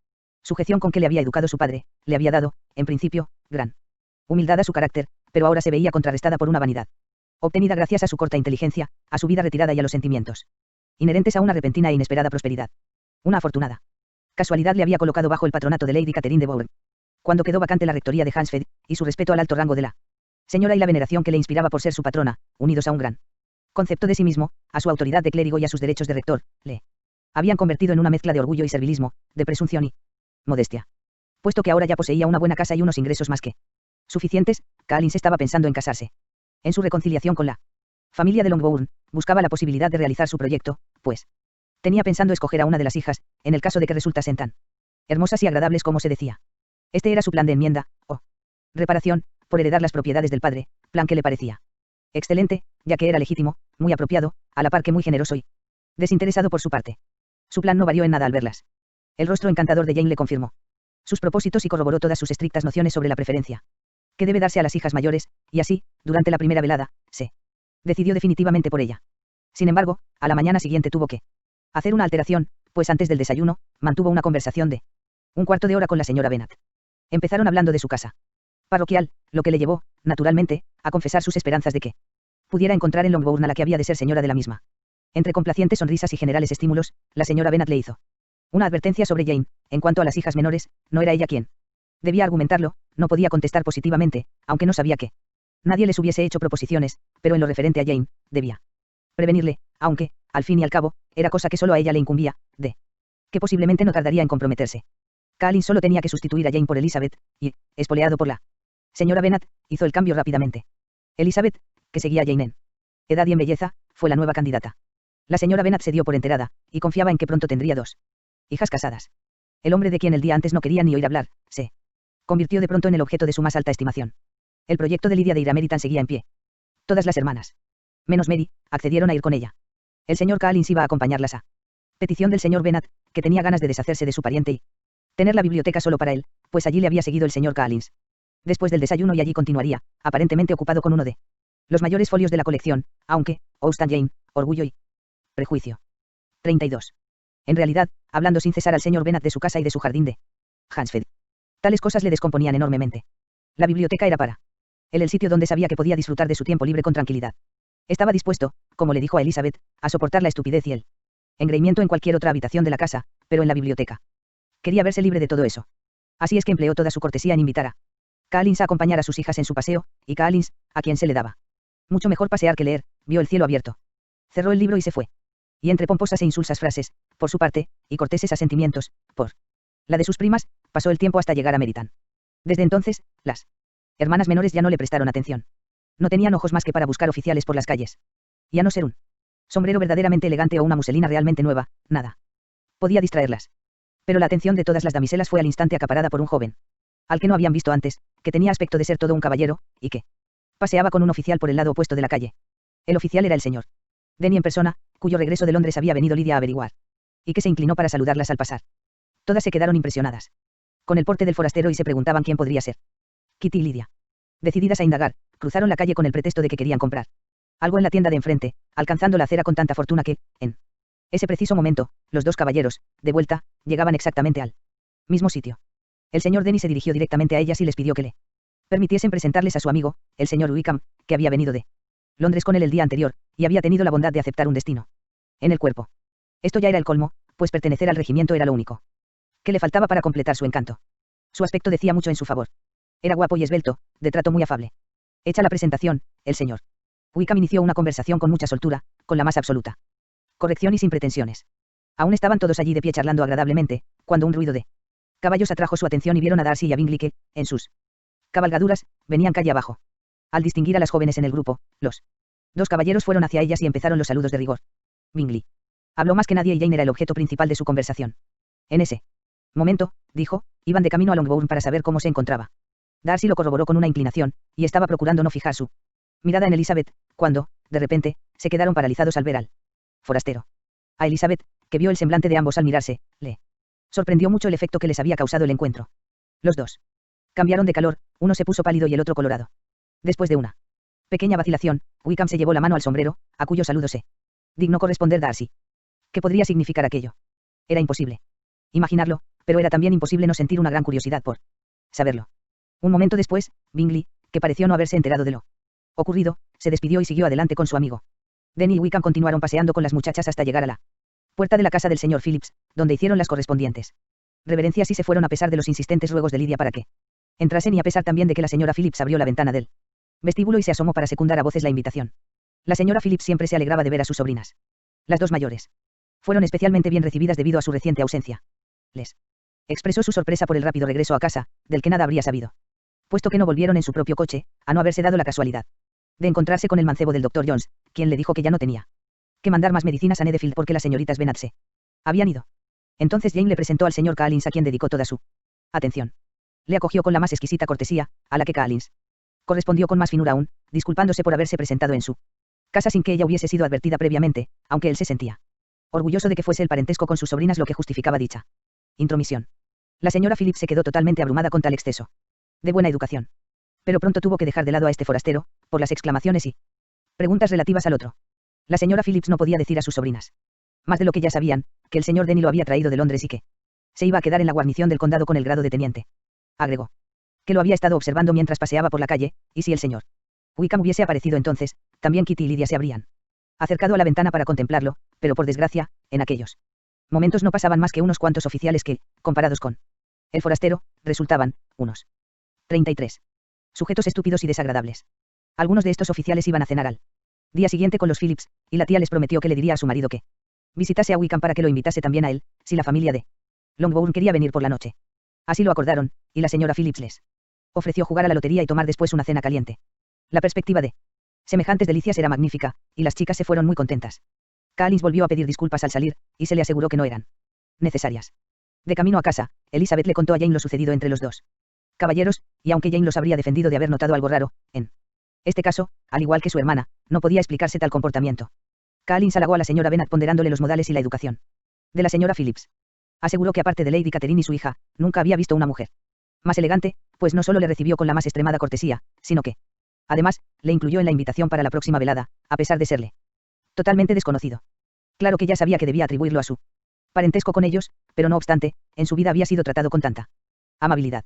sujeción con que le había educado su padre, le había dado, en principio, gran humildad a su carácter, pero ahora se veía contrarrestada por una vanidad obtenida gracias a su corta inteligencia, a su vida retirada y a los sentimientos inherentes a una repentina e inesperada prosperidad. Una afortunada casualidad le había colocado bajo el patronato de Lady Catherine de Bourgh, cuando quedó vacante la rectoría de Hansfeld, y su respeto al alto rango de la señora y la veneración que le inspiraba por ser su patrona, unidos a un gran concepto de sí mismo, a su autoridad de clérigo y a sus derechos de rector, le habían convertido en una mezcla de orgullo y servilismo, de presunción y modestia. Puesto que ahora ya poseía una buena casa y unos ingresos más que suficientes, Collins estaba pensando en casarse. En su reconciliación con la familia de Longbourn, buscaba la posibilidad de realizar su proyecto, pues tenía pensando escoger a una de las hijas, en el caso de que resultasen tan hermosas y agradables como se decía. Este era su plan de enmienda, o reparación, por heredar las propiedades del padre, plan que le parecía excelente, ya que era legítimo, muy apropiado, a la par que muy generoso y desinteresado por su parte. Su plan no varió en nada al verlas. El rostro encantador de Jane le confirmó sus propósitos y corroboró todas sus estrictas nociones sobre la preferencia que debe darse a las hijas mayores, y así, durante la primera velada, se decidió definitivamente por ella. Sin embargo, a la mañana siguiente tuvo que hacer una alteración, pues antes del desayuno, mantuvo una conversación de un cuarto de hora con la señora Bennet. Empezaron hablando de su casa parroquial, lo que le llevó, naturalmente, a confesar sus esperanzas de que pudiera encontrar en Longbourn a la que había de ser señora de la misma. Entre complacientes sonrisas y generales estímulos, la señora Bennet le hizo una advertencia sobre Jane. En cuanto a las hijas menores, no era ella quien debía argumentarlo, no podía contestar positivamente, aunque no sabía qué. Nadie les hubiese hecho proposiciones, pero en lo referente a Jane, debía prevenirle, aunque, al fin y al cabo, era cosa que solo a ella le incumbía, de que posiblemente no tardaría en comprometerse. Collins solo tenía que sustituir a Jane por Elizabeth, y, espoleado por la señora Bennet, hizo el cambio rápidamente. Elizabeth, que seguía a Jane en edad y en belleza, fue la nueva candidata. La señora Bennet se dio por enterada, y confiaba en que pronto tendría dos hijas casadas. El hombre de quien el día antes no quería ni oír hablar, se convirtió de pronto en el objeto de su más alta estimación. El proyecto de Lidia de ir a Meryton seguía en pie. Todas las hermanas, menos Mary, accedieron a ir con ella. El señor Collins iba a acompañarlas a petición del señor Bennet, que tenía ganas de deshacerse de su pariente y tener la biblioteca solo para él, pues allí le había seguido el señor Collins. Después del desayuno y allí continuaría, aparentemente ocupado con uno de los mayores folios de la colección, aunque, Austin Jane, Orgullo y Prejuicio. 32. En realidad, hablando sin cesar al señor Bennet de su casa y de su jardín de Hansford. Tales cosas le descomponían enormemente. La biblioteca era para él el sitio donde sabía que podía disfrutar de su tiempo libre con tranquilidad. Estaba dispuesto, como le dijo a Elizabeth, a soportar la estupidez y el engreimiento en cualquier otra habitación de la casa, pero en la biblioteca quería verse libre de todo eso. Así es que empleó toda su cortesía en invitar a Collins a acompañar a sus hijas en su paseo, y Collins, a quien se le daba mucho mejor pasear que leer, vio el cielo abierto. Cerró el libro y se fue. Y entre pomposas e insulsas frases, por su parte, y corteses asentimientos, por la de sus primas, pasó el tiempo hasta llegar a Meryton. Desde entonces, las hermanas menores ya no le prestaron atención. No tenían ojos más que para buscar oficiales por las calles. Y a no ser un sombrero verdaderamente elegante o una muselina realmente nueva, nada podía distraerlas. Pero la atención de todas las damiselas fue al instante acaparada por un joven, al que no habían visto antes, que tenía aspecto de ser todo un caballero, y que paseaba con un oficial por el lado opuesto de la calle. El oficial era el señor Denny en persona, cuyo regreso de Londres había venido Lidia a averiguar, y que se inclinó para saludarlas al pasar. Todas se quedaron impresionadas con el porte del forastero y se preguntaban quién podría ser. Kitty y Lidia, decididas a indagar, cruzaron la calle con el pretexto de que querían comprar algo en la tienda de enfrente, alcanzando la acera con tanta fortuna que, en ese preciso momento, los dos caballeros, de vuelta, llegaban exactamente al mismo sitio. El señor Denny se dirigió directamente a ellas y les pidió que le permitiesen presentarles a su amigo, el señor Wickham, que había venido de Londres con él el día anterior, y había tenido la bondad de aceptar un destino en el cuerpo. Esto ya era el colmo, pues pertenecer al regimiento era lo único que le faltaba para completar su encanto. Su aspecto decía mucho en su favor. Era guapo y esbelto, de trato muy afable. Hecha la presentación, el señor Wickham inició una conversación con mucha soltura, con la más absoluta corrección y sin pretensiones. Aún estaban todos allí de pie charlando agradablemente, cuando un ruido de caballos atrajo su atención y vieron a Darcy y a Bingley que, en sus cabalgaduras, venían calle abajo. Al distinguir a las jóvenes en el grupo, los dos caballeros fueron hacia ellas y empezaron los saludos de rigor. Bingley habló más que nadie y Jane era el objeto principal de su conversación. En ese momento, dijo, iban de camino a Longbourn para saber cómo se encontraba. Darcy lo corroboró con una inclinación, y estaba procurando no fijar su mirada en Elizabeth, cuando, de repente, se quedaron paralizados al ver al forastero. A Elizabeth, que vio el semblante de ambos al mirarse, le sorprendió mucho el efecto que les había causado el encuentro. Los dos cambiaron de calor, uno se puso pálido y el otro colorado. Después de una pequeña vacilación, Wickham se llevó la mano al sombrero, a cuyo saludo se dignó corresponder Darcy. ¿Qué podría significar aquello? Era imposible imaginarlo, pero era también imposible no sentir una gran curiosidad por saberlo. Un momento después, Bingley, que pareció no haberse enterado de lo ocurrido, se despidió y siguió adelante con su amigo. Denny y Wickham continuaron paseando con las muchachas hasta llegar a la puerta de la casa del señor Phillips, donde hicieron las correspondientes reverencias y se fueron a pesar de los insistentes ruegos de Lidia para que entrasen y a pesar también de que la señora Phillips abrió la ventana del vestíbulo y se asomó para secundar a voces la invitación. La señora Phillips siempre se alegraba de ver a sus sobrinas. Las dos mayores fueron especialmente bien recibidas debido a su reciente ausencia. Les expresó su sorpresa por el rápido regreso a casa, del que nada habría sabido, puesto que no volvieron en su propio coche, a no haberse dado la casualidad de encontrarse con el mancebo del doctor Jones, quien le dijo que ya no tenía que mandar más medicinas a Netherfield porque las señoritas Bennet se habían ido. Entonces Jane le presentó al señor Collins, a quien dedicó toda su atención. Le acogió con la más exquisita cortesía, a la que Collins correspondió con más finura aún, disculpándose por haberse presentado en su casa sin que ella hubiese sido advertida previamente, aunque él se sentía orgulloso de que fuese el parentesco con sus sobrinas lo que justificaba dicha intromisión. La señora Phillips se quedó totalmente abrumada con tal exceso de buena educación. Pero pronto tuvo que dejar de lado a este forastero, por las exclamaciones y preguntas relativas al otro. La señora Phillips no podía decir a sus sobrinas más de lo que ya sabían, que el señor Denny lo había traído de Londres y que se iba a quedar en la guarnición del condado con el grado de teniente. Agregó que lo había estado observando mientras paseaba por la calle, y si el señor Wickham hubiese aparecido entonces, también Kitty y Lidia se habrían acercado a la ventana para contemplarlo, pero por desgracia, en aquellos momentos no pasaban más que unos cuantos oficiales que, comparados con el forastero, resultaban, unos 33 sujetos estúpidos y desagradables. Algunos de estos oficiales iban a cenar al día siguiente con los Phillips, y la tía les prometió que le diría a su marido que visitase a Wickham para que lo invitase también a él, si la familia de Longbourn quería venir por la noche. Así lo acordaron, y la señora Phillips les ofreció jugar a la lotería y tomar después una cena caliente. La perspectiva de semejantes delicias era magnífica, y las chicas se fueron muy contentas. Collins volvió a pedir disculpas al salir, y se le aseguró que no eran necesarias. De camino a casa, Elizabeth le contó a Jane lo sucedido entre los dos caballeros, y aunque Jane los habría defendido de haber notado algo raro, en este caso, al igual que su hermana, no podía explicarse tal comportamiento. Collins halagó a la señora Bennet ponderándole los modales y la educación de la señora Phillips. Aseguró que aparte de Lady Catherine y su hija, nunca había visto una mujer más elegante, pues no solo le recibió con la más extremada cortesía, sino que, además, le incluyó en la invitación para la próxima velada, a pesar de serle totalmente desconocido. Claro que ya sabía que debía atribuirlo a su parentesco con ellos, pero no obstante, en su vida había sido tratado con tanta amabilidad.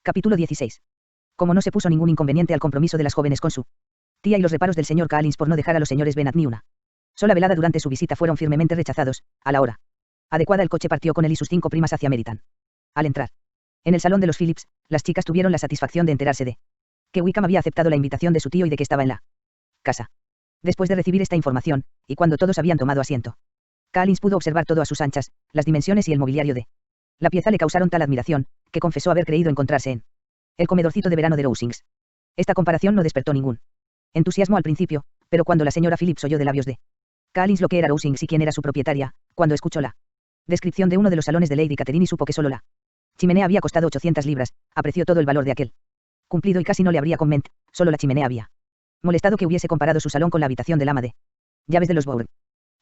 Capítulo 16. Como no se puso ningún inconveniente al compromiso de las jóvenes con su tía y los reparos del señor Collins por no dejar a los señores Bennet ni una sola velada durante su visita fueron firmemente rechazados, a la hora adecuada el coche partió con él y sus 5 primas hacia Meryton. Al entrar en el salón de los Phillips, las chicas tuvieron la satisfacción de enterarse de que Wickham había aceptado la invitación de su tío y de que estaba en la casa. Después de recibir esta información, y cuando todos habían tomado asiento, Collins pudo observar todo a sus anchas, las dimensiones y el mobiliario de la pieza le causaron tal admiración, que confesó haber creído encontrarse en el comedorcito de verano de Rosings. Esta comparación no despertó ningún entusiasmo al principio, pero cuando la señora Phillips oyó de labios de Collins lo que era Rosings y quién era su propietaria, cuando escuchó la descripción de uno de los salones de Lady Catherine y supo que solo la chimenea había costado 800 libras, apreció todo el valor de aquel cumplido y casi no le habría conment, solo la chimenea había molestado que hubiese comparado su salón con la habitación del ama de llaves de los Bourne.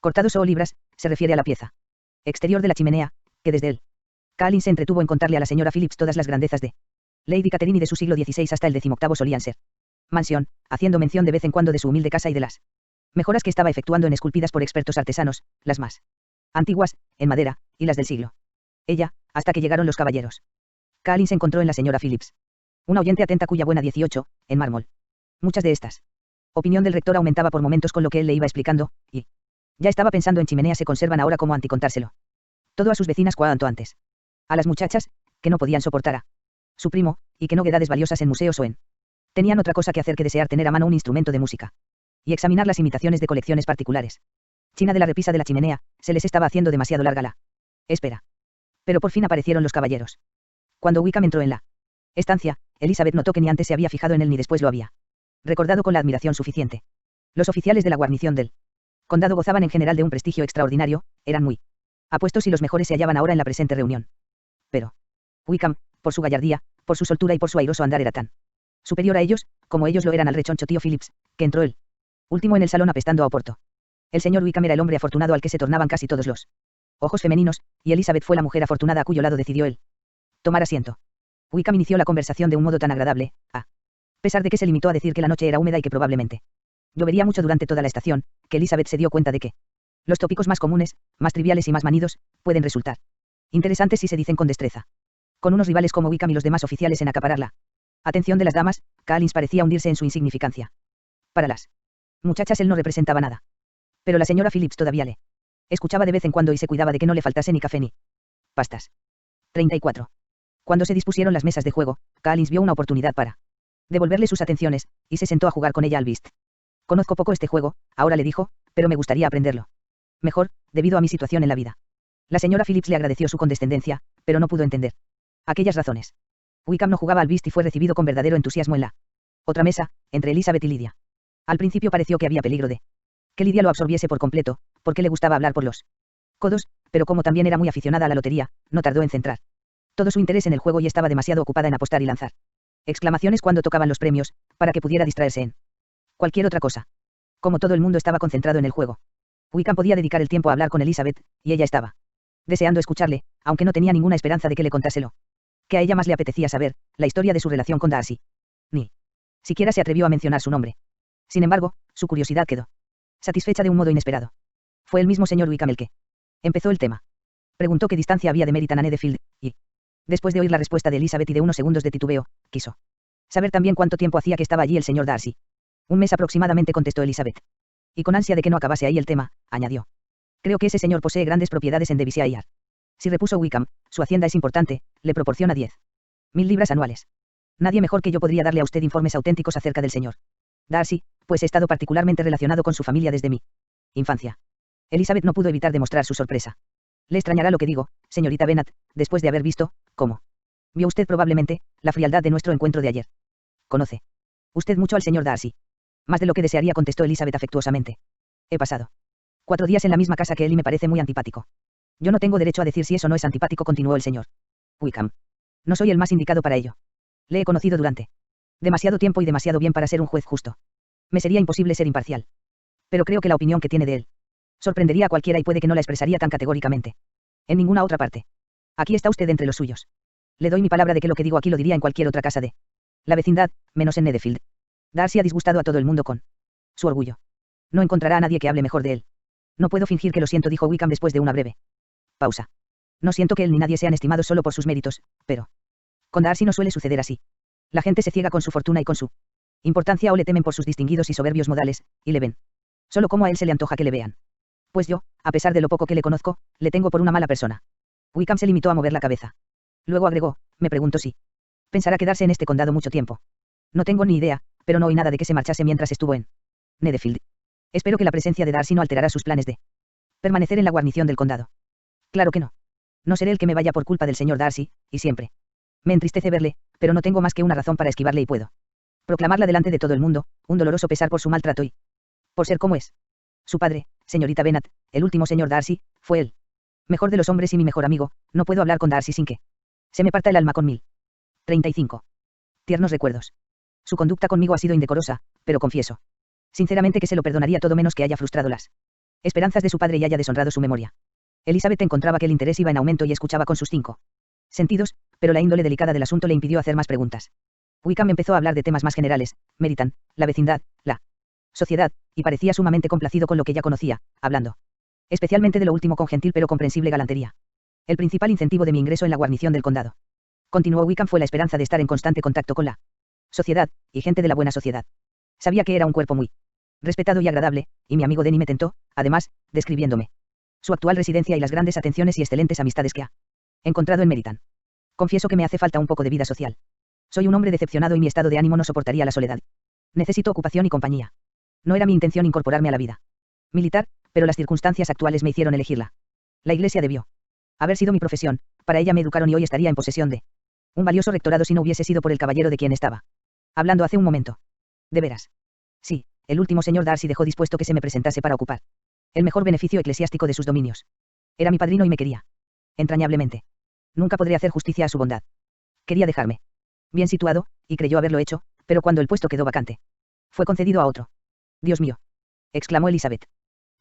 Cortados o libras, se refiere a la pieza exterior de la chimenea, que desde él Collins se entretuvo en contarle a la señora Phillips todas las grandezas de Lady Catherine y de su siglo XVI hasta el 18 solían ser mansión, haciendo mención de vez en cuando de su humilde casa y de las mejoras que estaba efectuando en esculpidas por expertos artesanos, las más antiguas, en madera, y las del siglo. Ella, hasta que llegaron los caballeros. Collins encontró en la señora Phillips una oyente atenta cuya buena 18, en mármol. Muchas de estas opinión del rector aumentaba por momentos con lo que él le iba explicando, y ya estaba pensando en chimeneas se conservan ahora como anticontárselo. Todo a sus vecinas cuanto antes. A las muchachas, que no podían soportar a su primo, y que no novedades valiosas en museos o en tenían otra cosa que hacer que desear tener a mano un instrumento de música. Y examinar las imitaciones de colecciones particulares. China de la repisa de la chimenea, se les estaba haciendo demasiado larga la espera. Pero por fin aparecieron los caballeros. Cuando Wickham entró en la estancia, Elizabeth notó que ni antes se había fijado en él ni después lo había recordado con la admiración suficiente. Los oficiales de la guarnición del condado gozaban en general de un prestigio extraordinario, eran muy apuestos y los mejores se hallaban ahora en la presente reunión. Pero Wickham, por su gallardía, por su soltura y por su airoso andar era tan superior a ellos, como ellos lo eran al rechoncho tío Phillips, que entró él último en el salón apestando a oporto. El señor Wickham era el hombre afortunado al que se tornaban casi todos los ojos femeninos, y Elizabeth fue la mujer afortunada a cuyo lado decidió él tomar asiento. Wickham inició la conversación de un modo tan agradable, a pesar de que se limitó a decir que la noche era húmeda y que probablemente llovería mucho durante toda la estación, que Elizabeth se dio cuenta de que los tópicos más comunes, más triviales y más manidos, pueden resultar interesantes si se dicen con destreza. Con unos rivales como Wickham y los demás oficiales en acaparar la atención de las damas, Collins parecía hundirse en su insignificancia. Para las muchachas él no representaba nada. Pero la señora Phillips todavía le escuchaba de vez en cuando y se cuidaba de que no le faltase ni café ni pastas. 34. Cuando se dispusieron las mesas de juego, Collins vio una oportunidad para devolverle sus atenciones, y se sentó a jugar con ella al whist. Conozco poco este juego, ahora le dijo, pero me gustaría aprenderlo mejor, debido a mi situación en la vida. La señora Phillips le agradeció su condescendencia, pero no pudo entender aquellas razones. Wickham no jugaba al whist y fue recibido con verdadero entusiasmo en la otra mesa, entre Elizabeth y Lidia. Al principio pareció que había peligro de que Lidia lo absorbiese por completo, porque le gustaba hablar por los codos, pero como también era muy aficionada a la lotería, no tardó en centrar todo su interés en el juego y estaba demasiado ocupada en apostar y lanzar exclamaciones cuando tocaban los premios, para que pudiera distraerse en cualquier otra cosa. Como todo el mundo estaba concentrado en el juego, Wickham podía dedicar el tiempo a hablar con Elizabeth, y ella estaba deseando escucharle, aunque no tenía ninguna esperanza de que le contáselo que a ella más le apetecía saber, la historia de su relación con Darcy. Ni siquiera se atrevió a mencionar su nombre. Sin embargo, su curiosidad quedó satisfecha de un modo inesperado. Fue el mismo señor Wickham el que empezó el tema. Preguntó qué distancia había de Meryton a Netherfield, y, después de oír la respuesta de Elizabeth y de unos segundos de titubeo, quiso saber también cuánto tiempo hacía que estaba allí el señor Darcy. 1 mes aproximadamente, contestó Elizabeth. Y con ansia de que no acabase ahí el tema, añadió. Creo que ese señor posee grandes propiedades en Devonshire. Sí, repuso Wickham, su hacienda es importante, le proporciona 10.000 libras anuales. Nadie mejor que yo podría darle a usted informes auténticos acerca del señor Darcy, pues he estado particularmente relacionado con su familia desde mi infancia. Elizabeth no pudo evitar demostrar su sorpresa. Le extrañará lo que digo, señorita Bennet, después de haber visto, cómo vio usted probablemente, la frialdad de nuestro encuentro de ayer. ¿Conoce usted mucho al señor Darcy? Más de lo que desearía, contestó Elizabeth afectuosamente. He pasado 4 días en la misma casa que él y me parece muy antipático. Yo no tengo derecho a decir si eso no es antipático, continuó el señor Wickham. No soy el más indicado para ello. Le he conocido durante demasiado tiempo y demasiado bien para ser un juez justo. Me sería imposible ser imparcial. Pero creo que la opinión que tiene de él sorprendería a cualquiera y puede que no la expresaría tan categóricamente en ninguna otra parte. Aquí está usted entre los suyos. Le doy mi palabra de que lo que digo aquí lo diría en cualquier otra casa de la vecindad, menos en Netherfield. Darcy ha disgustado a todo el mundo con su orgullo. No encontrará a nadie que hable mejor de él. No puedo fingir que lo siento, dijo Wickham después de una breve pausa. No siento que él ni nadie sean estimados solo por sus méritos, pero con Darcy no suele suceder así. La gente se ciega con su fortuna y con su importancia, o le temen por sus distinguidos y soberbios modales, y le ven solo como a él se le antoja que le vean. Pues yo, a pesar de lo poco que le conozco, le tengo por una mala persona. Wickham se limitó a mover la cabeza. Luego agregó, me pregunto si pensará quedarse en este condado mucho tiempo. No tengo ni idea, pero no oí nada de que se marchase mientras estuvo en Netherfield. Espero que la presencia de Darcy no alterará sus planes de permanecer en la guarnición del condado. Claro que no. No seré el que me vaya por culpa del señor Darcy, y siempre me entristece verle, pero no tengo más que una razón para esquivarle y puedo proclamarla delante de todo el mundo, un doloroso pesar por su maltrato y por ser como es. Su padre, señorita Bennet, el último señor Darcy, fue el mejor de los hombres y mi mejor amigo. No puedo hablar con Darcy sin que se me parta el alma con 1035 tiernos recuerdos. Su conducta conmigo ha sido indecorosa, pero confieso sinceramente que se lo perdonaría todo menos que haya frustrado las esperanzas de su padre y haya deshonrado su memoria. Elizabeth encontraba que el interés iba en aumento y escuchaba con sus 5 sentidos, pero la índole delicada del asunto le impidió hacer más preguntas. Wickham empezó a hablar de temas más generales, Meritan, la vecindad, la sociedad, y parecía sumamente complacido con lo que ya conocía, hablando especialmente de lo último con gentil pero comprensible galantería. El principal incentivo de mi ingreso en la guarnición del condado, continuó Wickham, fue la esperanza de estar en constante contacto con la sociedad, y gente de la buena sociedad. Sabía que era un cuerpo muy respetado y agradable, y mi amigo Denny me tentó, además, describiéndome su actual residencia y las grandes atenciones y excelentes amistades que ha encontrado en Meritan. Confieso que me hace falta un poco de vida social. Soy un hombre decepcionado y mi estado de ánimo no soportaría la soledad. Necesito ocupación y compañía. No era mi intención incorporarme a la vida militar, pero las circunstancias actuales me hicieron elegirla. La iglesia debió haber sido mi profesión, para ella me educaron y hoy estaría en posesión de un valioso rectorado si no hubiese sido por el caballero de quien estaba hablando hace un momento. ¿De veras? Sí, el último señor Darcy dejó dispuesto que se me presentase para ocupar el mejor beneficio eclesiástico de sus dominios. Era mi padrino y me quería entrañablemente. Nunca podré hacer justicia a su bondad. Quería dejarme bien situado, y creyó haberlo hecho, pero cuando el puesto quedó vacante, fue concedido a otro. Dios mío, exclamó Elizabeth.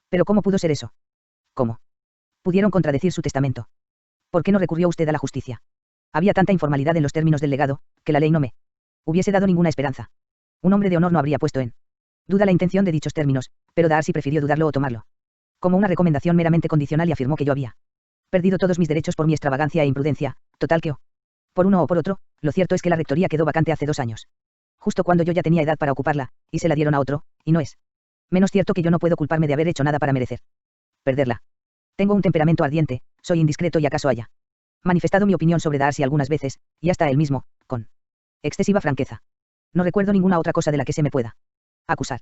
¿Pero cómo pudo ser eso? ¿Cómo pudieron contradecir su testamento? ¿Por qué no recurrió usted a la justicia? Había tanta informalidad en los términos del legado, que la ley no me hubiese dado ninguna esperanza. Un hombre de honor no habría puesto en duda la intención de dichos términos, pero Darcy prefirió dudarlo o tomarlo como una recomendación meramente condicional y afirmó que yo había perdido todos mis derechos por mi extravagancia e imprudencia, total que por uno o por otro, lo cierto es que la rectoría quedó vacante hace 2 años. Justo cuando yo ya tenía edad para ocuparla, y se la dieron a otro, y no es menos cierto que yo no puedo culparme de haber hecho nada para merecer perderla. Tengo un temperamento ardiente, soy indiscreto y acaso haya manifestado mi opinión sobre Darcy algunas veces, y hasta él mismo, con excesiva franqueza. No recuerdo ninguna otra cosa de la que se me pueda acusar.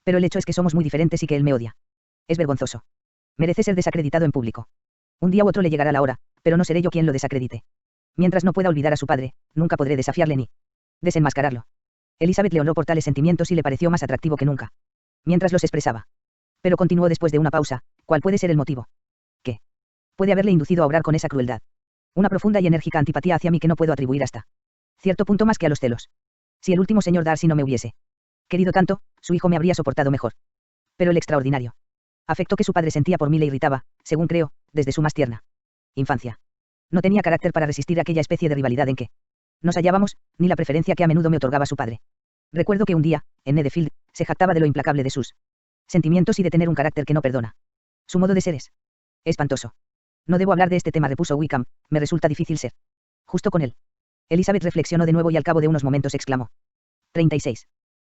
Pero el hecho es que somos muy diferentes y que él me odia. Es vergonzoso. Merece ser desacreditado en público. Un día u otro le llegará la hora, pero no seré yo quien lo desacredite. Mientras no pueda olvidar a su padre, nunca podré desafiarle ni desenmascararlo. Elizabeth le honró por tales sentimientos y le pareció más atractivo que nunca mientras los expresaba. Pero continuó después de una pausa, ¿cuál puede ser el motivo? ¿Qué puede haberle inducido a obrar con esa crueldad? Una profunda y enérgica antipatía hacia mí que no puedo atribuir hasta cierto punto más que a los celos. Si el último señor Darcy no me hubiese querido tanto, su hijo me habría soportado mejor. Pero el extraordinario afecto que su padre sentía por mí le irritaba, según creo, desde su más tierna infancia. No tenía carácter para resistir aquella especie de rivalidad en que nos hallábamos, ni la preferencia que a menudo me otorgaba su padre. Recuerdo que un día, en Netherfield, se jactaba de lo implacable de sus sentimientos y de tener un carácter que no perdona. Su modo de ser es espantoso. No debo hablar de este tema, repuso Wickham, me resulta difícil ser justo con él. Elizabeth reflexionó de nuevo y al cabo de unos momentos exclamó. 36.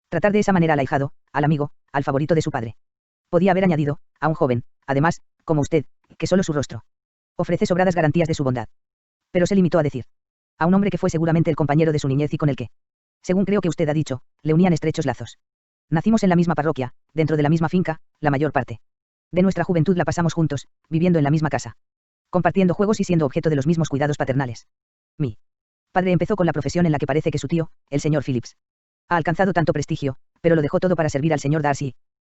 Tratar de esa manera al ahijado, al amigo, al favorito de su padre. Podía haber añadido, a un joven, además, como usted, que solo su rostro ofrece sobradas garantías de su bondad. Pero se limitó a decir, a un hombre que fue seguramente el compañero de su niñez y con el que, según creo que usted ha dicho, le unían estrechos lazos. Nacimos en la misma parroquia, dentro de la misma finca, la mayor parte de nuestra juventud la pasamos juntos, viviendo en la misma casa, compartiendo juegos y siendo objeto de los mismos cuidados paternales. Mi padre empezó con la profesión en la que parece que su tío, el señor Phillips, ha alcanzado tanto prestigio, pero lo dejó todo para servir al señor Darcy.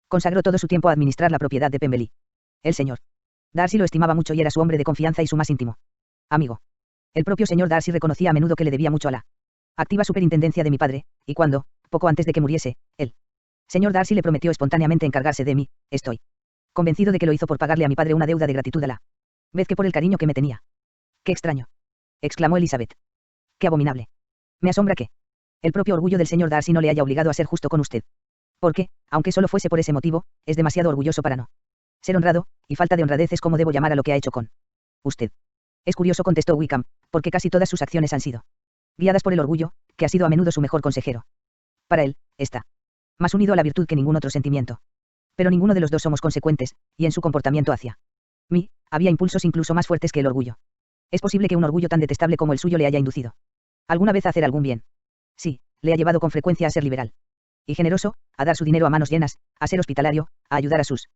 Consagró todo su tiempo a administrar la propiedad de Pemberley. El señor Darcy lo estimaba mucho y era su hombre de confianza y su más íntimo amigo. El propio señor Darcy reconocía a menudo que le debía mucho a la activa superintendencia de mi padre, y cuando, poco antes de que muriese, el señor Darcy le prometió espontáneamente encargarse de mí, estoy convencido de que lo hizo por pagarle a mi padre una deuda de gratitud a la vez que por el cariño que me tenía. ¡Qué extraño!, exclamó Elizabeth. ¡Qué abominable! Me asombra que el propio orgullo del señor Darcy no le haya obligado a ser justo con usted. Porque, aunque solo fuese por ese motivo, es demasiado orgulloso para no ser honrado, y falta de honradez es como debo llamar a lo que ha hecho con usted. Es curioso, contestó Wickham, porque casi todas sus acciones han sido guiadas por el orgullo, que ha sido a menudo su mejor consejero. Para él, está más unido a la virtud que ningún otro sentimiento. Pero ninguno de los dos somos consecuentes, y en su comportamiento hacia mí, había impulsos incluso más fuertes que el orgullo. Es posible que un orgullo tan detestable como el suyo le haya inducido alguna vez a hacer algún bien. Sí, le ha llevado con frecuencia a ser liberal y generoso, a dar su dinero a manos llenas, a ser hospitalario, a ayudar a sus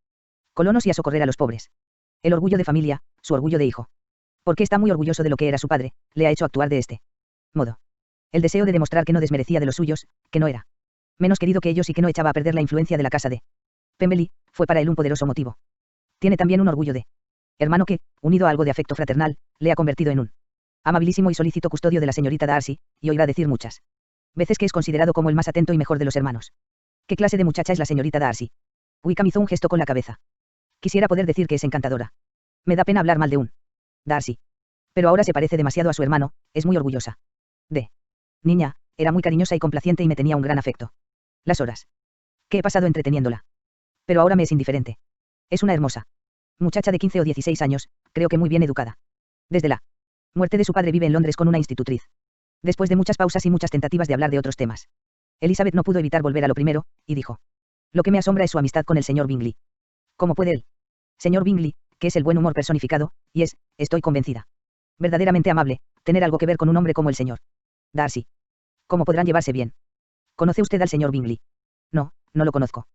colonos y a socorrer a los pobres. El orgullo de familia, su orgullo de hijo, porque está muy orgulloso de lo que era su padre, le ha hecho actuar de este modo. El deseo de demostrar que no desmerecía de los suyos, que no era menos querido que ellos y que no echaba a perder la influencia de la casa de Pemberley, fue para él un poderoso motivo. Tiene también un orgullo de hermano que, unido a algo de afecto fraternal, le ha convertido en un amabilísimo y solícito custodio de la señorita Darcy, y oirá decir muchas veces que es considerado como el más atento y mejor de los hermanos. ¿Qué clase de muchacha es la señorita Darcy? Wickham hizo un gesto con la cabeza. Quisiera poder decir que es encantadora. Me da pena hablar mal de un Darcy. Pero ahora se parece demasiado a su hermano, es muy orgullosa. De niña, era muy cariñosa y complaciente y me tenía un gran afecto. Las horas que he pasado entreteniéndola. Pero ahora me es indiferente. Es una hermosa muchacha de 15 o 16 años, creo que muy bien educada. Desde la muerte de su padre vive en Londres con una institutriz. Después de muchas pausas y muchas tentativas de hablar de otros temas, Elizabeth no pudo evitar volver a lo primero, y dijo: lo que me asombra es su amistad con el señor Bingley. ¿Cómo puede él, señor Bingley, que es el buen humor personificado, y es, estoy convencida, verdaderamente amable, tener algo que ver con un hombre como el señor Darcy? ¿Cómo podrán llevarse bien? ¿Conoce usted al señor Bingley? No, no lo conozco.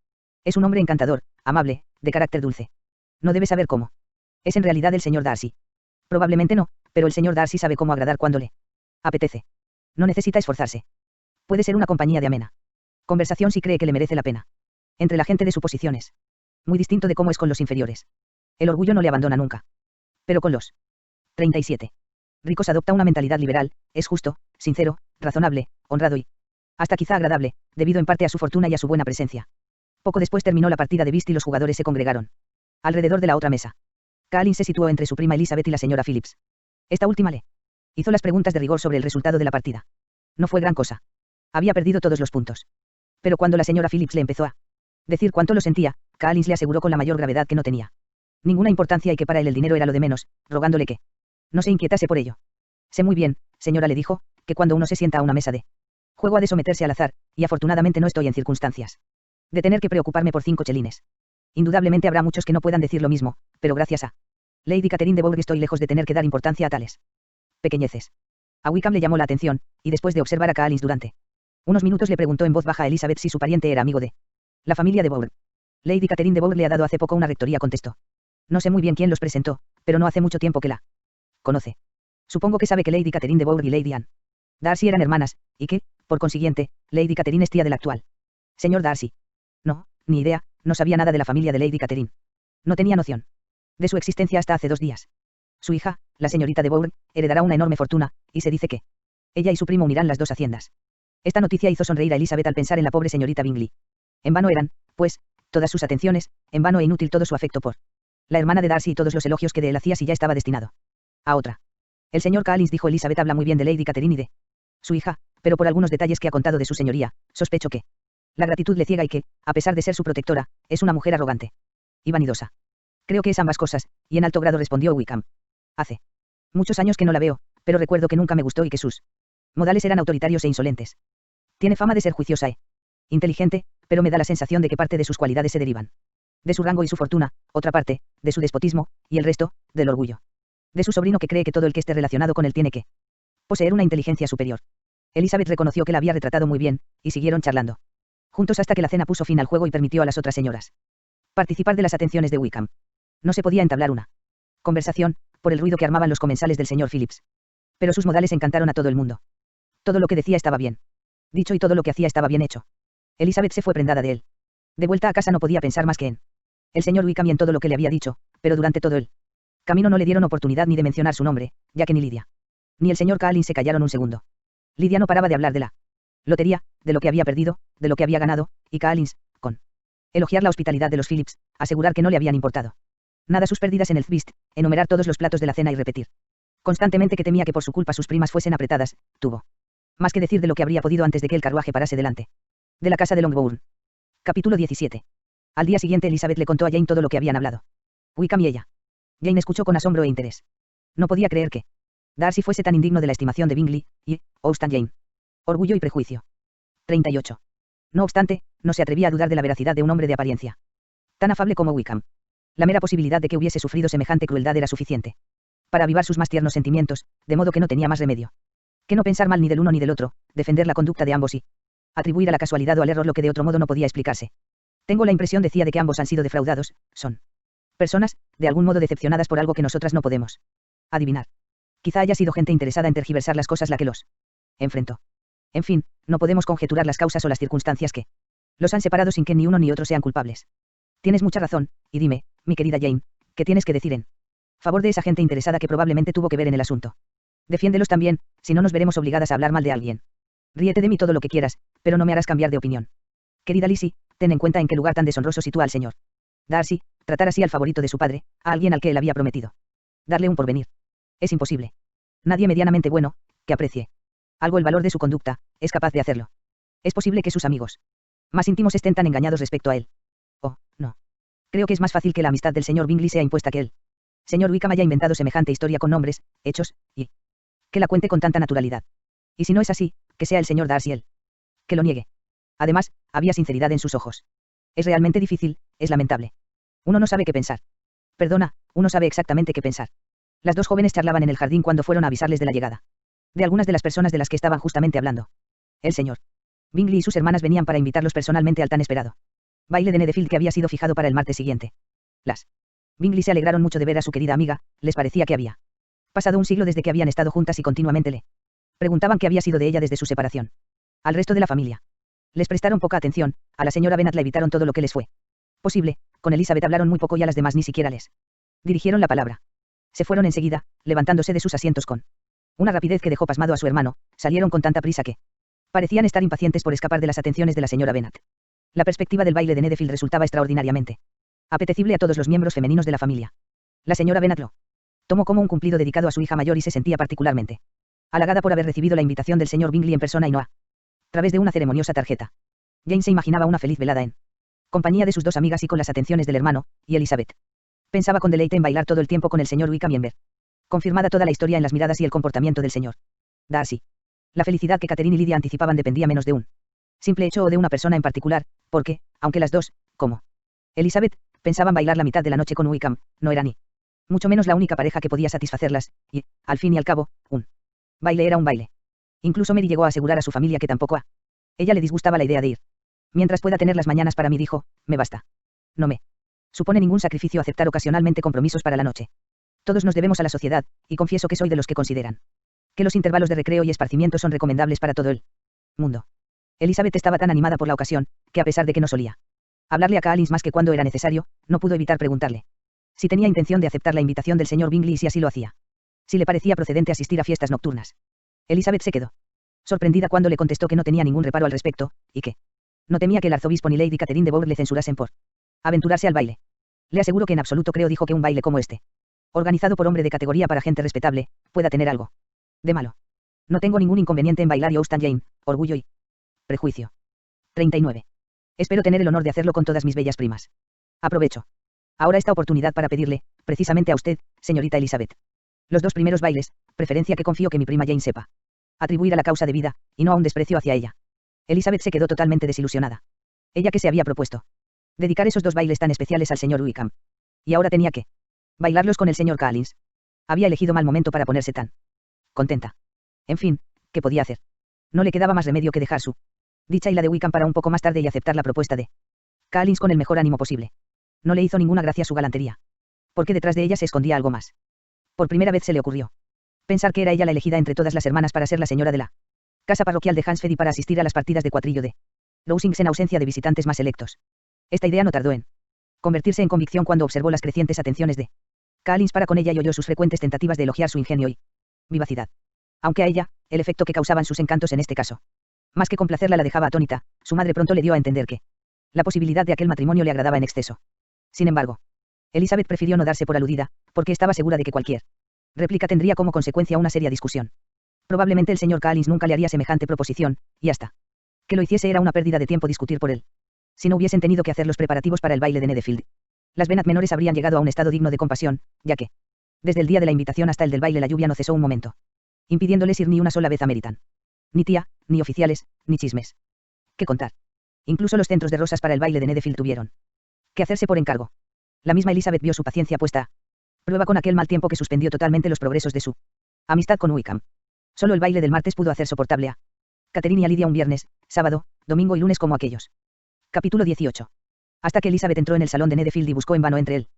Es un hombre encantador, amable, de carácter dulce. No debe saber cómo es en realidad el señor Darcy. Probablemente no, pero el señor Darcy sabe cómo agradar cuando le apetece. No necesita esforzarse. Puede ser una compañía de amena conversación si cree que le merece la pena. Entre la gente de su posición es muy distinto de cómo es con los inferiores. El orgullo no le abandona nunca. Pero con los 37 ricos adopta una mentalidad liberal, es justo, sincero, razonable, honrado y hasta quizá agradable, debido en parte a su fortuna y a su buena presencia. Poco después terminó la partida de whist y los jugadores se congregaron alrededor de la otra mesa. Caalin se situó entre su prima Elizabeth y la señora Phillips. Esta última le hizo las preguntas de rigor sobre el resultado de la partida. No fue gran cosa. Había perdido todos los puntos. Pero cuando la señora Phillips le empezó a decir cuánto lo sentía, Caalin le aseguró con la mayor gravedad que no tenía ninguna importancia y que para él el dinero era lo de menos, rogándole que no se inquietase por ello. Sé muy bien, señora, le dijo, que cuando uno se sienta a una mesa de juego ha de someterse al azar, y afortunadamente no estoy en circunstancias de tener que preocuparme por 5 chelines. Indudablemente habrá muchos que no puedan decir lo mismo, pero gracias a Lady Catherine de Bourgh estoy lejos de tener que dar importancia a tales pequeñeces. A Wickham le llamó la atención, y después de observar a Caalin durante unos minutos le preguntó en voz baja a Elizabeth si su pariente era amigo de la familia de Bourgh. Lady Catherine de Bourgh le ha dado hace poco una rectoría, contestó. No sé muy bien quién los presentó, pero no hace mucho tiempo que la conoce. Supongo que sabe que Lady Catherine de Bourgh y Lady Anne Darcy eran hermanas, y que, por consiguiente, Lady Catherine es tía del actual señor Darcy. No, ni idea, no sabía nada de la familia de Lady Catherine. No tenía noción de su existencia hasta hace 2 días. Su hija, la señorita de Bourgh, heredará una enorme fortuna, y se dice que ella y su primo unirán las 2 haciendas. Esta noticia hizo sonreír a Elizabeth al pensar en la pobre señorita Bingley. En vano eran, pues, todas sus atenciones, en vano e inútil todo su afecto por la hermana de Darcy y todos los elogios que de él hacía si ya estaba destinado a otra. El señor Caalin, dijo Elizabeth, habla muy bien de Lady Catherine y de su hija, pero por algunos detalles que ha contado de su señoría, sospecho que la gratitud le ciega y que, a pesar de ser su protectora, es una mujer arrogante y vanidosa. Creo que es ambas cosas, y en alto grado, respondió Wickham. Hace muchos años que no la veo, pero recuerdo que nunca me gustó y que sus modales eran autoritarios e insolentes. Tiene fama de ser juiciosa e inteligente, pero me da la sensación de que parte de sus cualidades se derivan De su rango y su fortuna, otra parte, de su despotismo, y el resto, del orgullo. De su sobrino que cree que todo el que esté relacionado con él tiene que poseer una inteligencia superior. Elizabeth reconoció que la había retratado muy bien, y siguieron charlando juntos hasta que la cena puso fin al juego y permitió a las otras señoras participar de las atenciones de Wickham. No se podía entablar una conversación, por el ruido que armaban los comensales del señor Phillips. Pero sus modales encantaron a todo el mundo. Todo lo que decía estaba bien dicho y todo lo que hacía estaba bien hecho. Elizabeth se fue prendada de él. De vuelta a casa no podía pensar más que en el señor Wickham y en todo lo que le había dicho, pero durante todo el camino no le dieron oportunidad ni de mencionar su nombre, ya que ni Lidia ni el señor Collins se callaron un segundo. Lidia no paraba de hablar de la lotería, de lo que había perdido, de lo que había ganado, y Collins, con elogiar la hospitalidad de los Phillips, asegurar que no le habían importado nada sus pérdidas en el Feast, enumerar todos los platos de la cena y repetir constantemente que temía que por su culpa sus primas fuesen apretadas, tuvo más que decir de lo que habría podido antes de que el carruaje parase delante de la casa de Longbourn. Capítulo 17. Al día siguiente Elizabeth le contó a Jane todo lo que habían hablado Wickham y ella. Jane escuchó con asombro e interés. No podía creer que Darcy fuese tan indigno de la estimación de Bingley, y Austen Jane. Orgullo y prejuicio. 38. No obstante, no se atrevía a dudar de la veracidad de un hombre de apariencia tan afable como Wickham. La mera posibilidad de que hubiese sufrido semejante crueldad era suficiente para avivar sus más tiernos sentimientos, de modo que no tenía más remedio que no pensar mal ni del uno ni del otro, defender la conducta de ambos y atribuir a la casualidad o al error lo que de otro modo no podía explicarse. Tengo la impresión, decía, de que ambos han sido defraudados, son personas, de algún modo decepcionadas por algo que nosotras no podemos adivinar. Quizá haya sido gente interesada en tergiversar las cosas la que los enfrentó. En fin, no podemos conjeturar las causas o las circunstancias que los han separado sin que ni uno ni otro sean culpables. Tienes mucha razón, y dime, mi querida Jane, ¿qué tienes que decir en favor de esa gente interesada que probablemente tuvo que ver en el asunto? Defiéndelos también, si no nos veremos obligadas a hablar mal de alguien. Ríete de mí todo lo que quieras, pero no me harás cambiar de opinión. Querida Lizzie, ten en cuenta en qué lugar tan deshonroso sitúa al señor Darcy, tratar así al favorito de su padre, a alguien al que él había prometido darle un porvenir. Es imposible. Nadie medianamente bueno, que aprecie algo el valor de su conducta, es capaz de hacerlo. Es posible que sus amigos más íntimos estén tan engañados respecto a él. Oh, no. Creo que es más fácil que la amistad del señor Bingley sea impuesta que él. Señor Wickham haya inventado semejante historia con nombres, hechos, y que la cuente con tanta naturalidad. Y si no es así, que sea el señor Darcy él que lo niegue. Además, había sinceridad en sus ojos. Es realmente difícil, es lamentable. Uno no sabe qué pensar. Perdona, uno sabe exactamente qué pensar. Las dos jóvenes charlaban en el jardín cuando fueron a avisarles de la llegada de algunas de las personas de las que estaban justamente hablando. El señor Bingley y sus hermanas venían para invitarlos personalmente al tan esperado baile de Netherfield que había sido fijado para el martes siguiente. Las Bingley se alegraron mucho de ver a su querida amiga, les parecía que había pasado un siglo desde que habían estado juntas y continuamente le preguntaban qué había sido de ella desde su separación. Al resto de la familia les prestaron poca atención, a la señora Bennet la evitaron todo lo que les fue posible, con Elizabeth hablaron muy poco y a las demás ni siquiera les dirigieron la palabra. Se fueron enseguida, levantándose de sus asientos con una rapidez que dejó pasmado a su hermano, salieron con tanta prisa que parecían estar impacientes por escapar de las atenciones de la señora Bennet. La perspectiva del baile de Netherfield resultaba extraordinariamente apetecible a todos los miembros femeninos de la familia. La señora Bennet lo tomó como un cumplido dedicado a su hija mayor y se sentía particularmente halagada por haber recibido la invitación del señor Bingley en persona y no a través de una ceremoniosa tarjeta. Jane se imaginaba una feliz velada en compañía de sus dos amigas y con las atenciones del hermano, y Elizabeth pensaba con deleite en bailar todo el tiempo con el señor Wickham y en ver confirmada toda la historia en las miradas y el comportamiento del señor Darcy. La felicidad que Catherine y Lidia anticipaban dependía menos de un simple hecho o de una persona en particular, porque, aunque las dos, como Elizabeth, pensaban bailar la mitad de la noche con Wickham, no era ni mucho menos la única pareja que podía satisfacerlas, y, al fin y al cabo, un baile era un baile. Incluso Mary llegó a asegurar a su familia que tampoco a ella le disgustaba la idea de ir. Mientras pueda tener las mañanas para mí, dijo, me basta. No me supone ningún sacrificio aceptar ocasionalmente compromisos para la noche. Todos nos debemos a la sociedad, y confieso que soy de los que consideran que los intervalos de recreo y esparcimiento son recomendables para todo el mundo. Elizabeth estaba tan animada por la ocasión, que a pesar de que no solía hablarle a Collins más que cuando era necesario, no pudo evitar preguntarle si tenía intención de aceptar la invitación del señor Bingley y si así lo hacía. Si le parecía procedente asistir a fiestas nocturnas. Elizabeth se quedó sorprendida cuando le contestó que no tenía ningún reparo al respecto, y que no temía que el arzobispo ni Lady Catherine de Bourgh le censurasen por aventurarse al baile. Le aseguro que en absoluto creo, dijo, que un baile como este, organizado por hombre de categoría para gente respetable, pueda tener algo de malo. No tengo ningún inconveniente en bailar y Austen Jane, orgullo y prejuicio. 39. Espero tener el honor de hacerlo con todas mis bellas primas. Aprovecho ahora esta oportunidad para pedirle, precisamente a usted, señorita Elizabeth, los dos primeros bailes, preferencia que confío que mi prima Jane sepa atribuir a la causa de vida, y no a un desprecio hacia ella. Elizabeth se quedó totalmente desilusionada. Ella que se había propuesto Dedicar esos 2 bailes tan especiales al señor Wickham. Y ahora tenía que bailarlos con el señor Collins. Había elegido mal momento para ponerse tan contenta. En fin, ¿qué podía hacer? No le quedaba más remedio que dejar su dicha y la de Wickham para un poco más tarde y aceptar la propuesta de Collins con el mejor ánimo posible. No le hizo ninguna gracia su galantería. Porque detrás de ella se escondía algo más. Por primera vez se le ocurrió pensar que era ella la elegida entre todas las hermanas para ser la señora de la casa parroquial de Hansford y para asistir a las partidas de cuatrillo de Rosings en ausencia de visitantes más selectos. Esta idea no tardó en convertirse en convicción cuando observó las crecientes atenciones de Collins para con ella y oyó sus frecuentes tentativas de elogiar su ingenio y vivacidad. Aunque a ella, el efecto que causaban sus encantos en este caso, más que complacerla la dejaba atónita, su madre pronto le dio a entender que la posibilidad de aquel matrimonio le agradaba en exceso. Sin embargo, Elizabeth prefirió no darse por aludida, porque estaba segura de que cualquier réplica tendría como consecuencia una seria discusión. Probablemente el señor Collins nunca le haría semejante proposición, y hasta que lo hiciese era una pérdida de tiempo discutir por él. Si no hubiesen tenido que hacer los preparativos para el baile de Netherfield, las Bennet menores habrían llegado a un estado digno de compasión, ya que, desde el día de la invitación hasta el del baile la lluvia no cesó un momento, impidiéndoles ir ni una sola vez a Meritan. Ni tía, ni oficiales, ni chismes. ¿Qué contar? Incluso los centros de rosas para el baile de Netherfield tuvieron que hacerse por encargo. La misma Elizabeth vio su paciencia puesta a prueba con aquel mal tiempo que suspendió totalmente los progresos de su amistad con Wickham. Solo el baile del martes pudo hacer soportable a Catherine y a Lidia un viernes, sábado, domingo y lunes como aquellos. Capítulo 18. Hasta que Elizabeth entró en el salón de Netherfield y buscó en vano entre el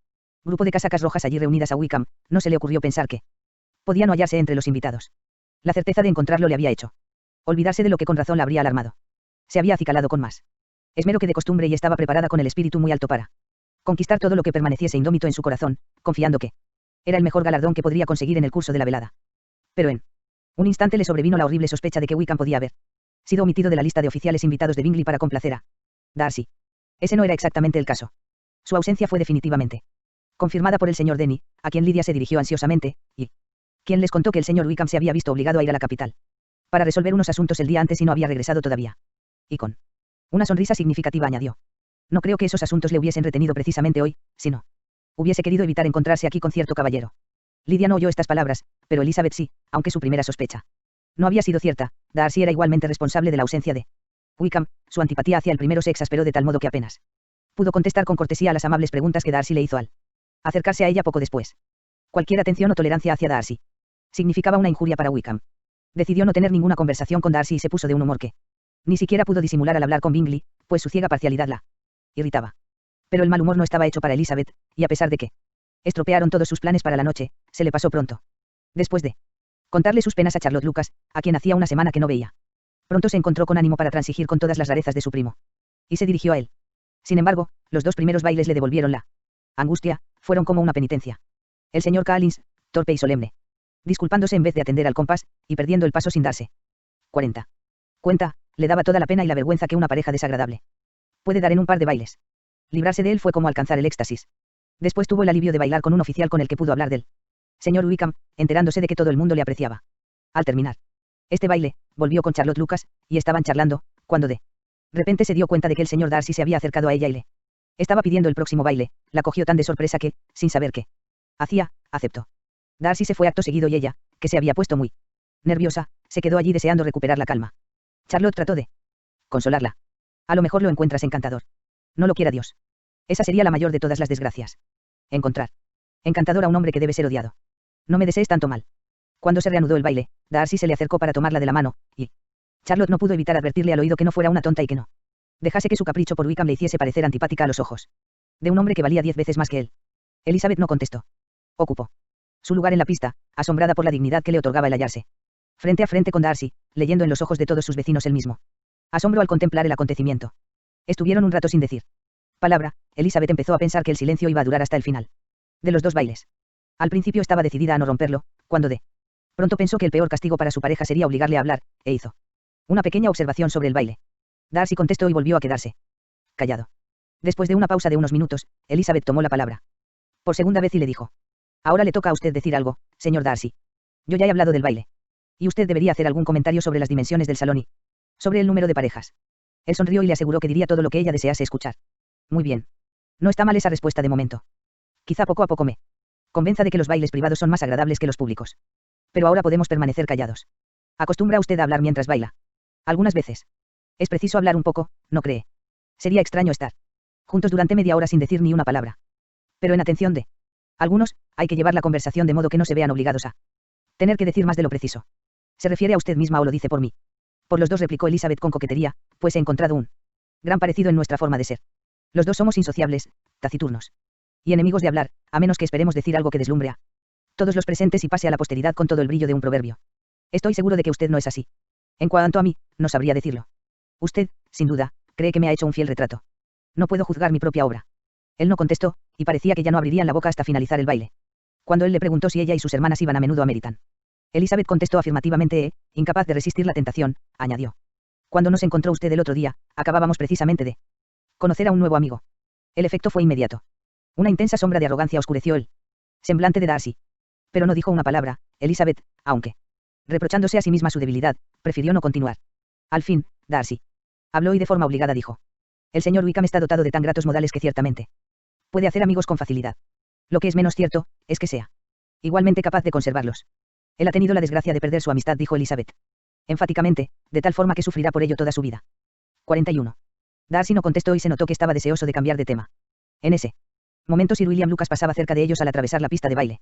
grupo de casacas rojas allí reunidas a Wickham, no se le ocurrió pensar que podía no hallarse entre los invitados. La certeza de encontrarlo le había hecho olvidarse de lo que con razón la habría alarmado. Se había acicalado con más esmero que de costumbre y estaba preparada con el espíritu muy alto para conquistar todo lo que permaneciese indómito en su corazón, confiando que era el mejor galardón que podría conseguir en el curso de la velada. Pero en un instante le sobrevino la horrible sospecha de que Wickham podía haber sido omitido de la lista de oficiales invitados de Bingley para complacer a Darcy. Ese no era exactamente el caso. Su ausencia fue definitivamente confirmada por el señor Denny, a quien Lidia se dirigió ansiosamente, y quien les contó que el señor Wickham se había visto obligado a ir a la capital para resolver unos asuntos el día antes y no había regresado todavía. Y con una sonrisa significativa añadió: no creo que esos asuntos le hubiesen retenido precisamente hoy, sino hubiese querido evitar encontrarse aquí con cierto caballero. Lidia no oyó estas palabras, pero Elizabeth sí, aunque su primera sospecha no había sido cierta. Darcy era igualmente responsable de la ausencia de Wickham. Su antipatía hacia el primero se exasperó de tal modo que apenas pudo contestar con cortesía a las amables preguntas que Darcy le hizo al acercarse a ella poco después. Cualquier atención o tolerancia hacia Darcy significaba una injuria para Wickham. Decidió no tener ninguna conversación con Darcy y se puso de un humor que ni siquiera pudo disimular al hablar con Bingley, pues su ciega parcialidad la irritaba. Pero el mal humor no estaba hecho para Elizabeth, y a pesar de que estropearon todos sus planes para la noche, se le pasó pronto. Después de contarle sus penas a Charlotte Lucas, a quien hacía una semana que no veía, pronto se encontró con ánimo para transigir con todas las rarezas de su primo. Y se dirigió a él. Sin embargo, los 2 primeros bailes le devolvieron la angustia, fueron como una penitencia. El señor Collins, torpe y solemne, disculpándose en vez de atender al compás, y perdiendo el paso sin darse cuenta, le daba toda la pena y la vergüenza que una pareja desagradable puede dar en un par de bailes. Librarse de él fue como alcanzar el éxtasis. Después tuvo el alivio de bailar con un oficial con el que pudo hablar del señor Wickham, enterándose de que todo el mundo le apreciaba. Al terminar este baile, volvió con Charlotte Lucas, y estaban charlando, cuando de repente se dio cuenta de que el señor Darcy se había acercado a ella y le estaba pidiendo el próximo baile. La cogió tan de sorpresa que, sin saber qué hacía, aceptó. Darcy se fue acto seguido y ella, que se había puesto muy nerviosa, se quedó allí deseando recuperar la calma. Charlotte trató de consolarla. A lo mejor lo encuentras encantador. No lo quiera Dios. Esa sería la mayor de todas las desgracias. Encontrar encantador a un hombre que debe ser odiado. No me desees tanto mal. Cuando se reanudó el baile, Darcy se le acercó para tomarla de la mano, y Charlotte no pudo evitar advertirle al oído que no fuera una tonta y que no dejase que su capricho por Wickham le hiciese parecer antipática a los ojos de un hombre que valía 10 veces más que él. Elizabeth no contestó. Ocupó su lugar en la pista, asombrada por la dignidad que le otorgaba el hallarse frente a frente con Darcy, leyendo en los ojos de todos sus vecinos el mismo asombro al contemplar el acontecimiento. Estuvieron un rato sin decir palabra. Elizabeth empezó a pensar que el silencio iba a durar hasta el final de los 2 bailes. Al principio estaba decidida a no romperlo, cuando de pronto pensó que el peor castigo para su pareja sería obligarle a hablar, e hizo una pequeña observación sobre el baile. Darcy contestó y volvió a quedarse callado. Después de una pausa de unos minutos, Elizabeth tomó la palabra por segunda vez y le dijo: ahora le toca a usted decir algo, señor Darcy. Yo ya he hablado del baile. Y usted debería hacer algún comentario sobre las dimensiones del salón y sobre el número de parejas. Él sonrió y le aseguró que diría todo lo que ella desease escuchar. Muy bien. No está mal esa respuesta de momento. Quizá poco a poco me convenza de que los bailes privados son más agradables que los públicos. Pero ahora podemos permanecer callados. ¿Acostumbra usted a hablar mientras baila? Algunas veces. Es preciso hablar un poco, ¿no cree? Sería extraño estar juntos durante media hora sin decir ni una palabra. Pero en atención de algunos, hay que llevar la conversación de modo que no se vean obligados a tener que decir más de lo preciso. ¿Se refiere a usted misma o lo dice por mí? Por los dos, replicó Elizabeth con coquetería, pues he encontrado un gran parecido en nuestra forma de ser. Los dos somos insociables, taciturnos y enemigos de hablar, a menos que esperemos decir algo que deslumbre a todos los presentes y pase a la posteridad con todo el brillo de un proverbio. Estoy seguro de que usted no es así. En cuanto a mí, no sabría decirlo. Usted, sin duda, cree que me ha hecho un fiel retrato. No puedo juzgar mi propia obra. Él no contestó, y parecía que ya no abrirían la boca hasta finalizar el baile. Cuando él le preguntó si ella y sus hermanas iban a menudo a Meritan, Elizabeth contestó afirmativamente, incapaz de resistir la tentación, añadió. Cuando nos encontró usted el otro día, acabábamos precisamente de conocer a un nuevo amigo. El efecto fue inmediato. Una intensa sombra de arrogancia oscureció el semblante de Darcy. Pero no dijo una palabra, Elizabeth, aunque, reprochándose a sí misma su debilidad, prefirió no continuar. Al fin, Darcy habló y de forma obligada dijo. El señor Wickham está dotado de tan gratos modales que ciertamente puede hacer amigos con facilidad. Lo que es menos cierto, es que sea igualmente capaz de conservarlos. Él ha tenido la desgracia de perder su amistad, dijo Elizabeth enfáticamente, de tal forma que sufrirá por ello toda su vida. 41. Darcy no contestó y se notó que estaba deseoso de cambiar de tema. En ese momento Sir William Lucas pasaba cerca de ellos al atravesar la pista de baile.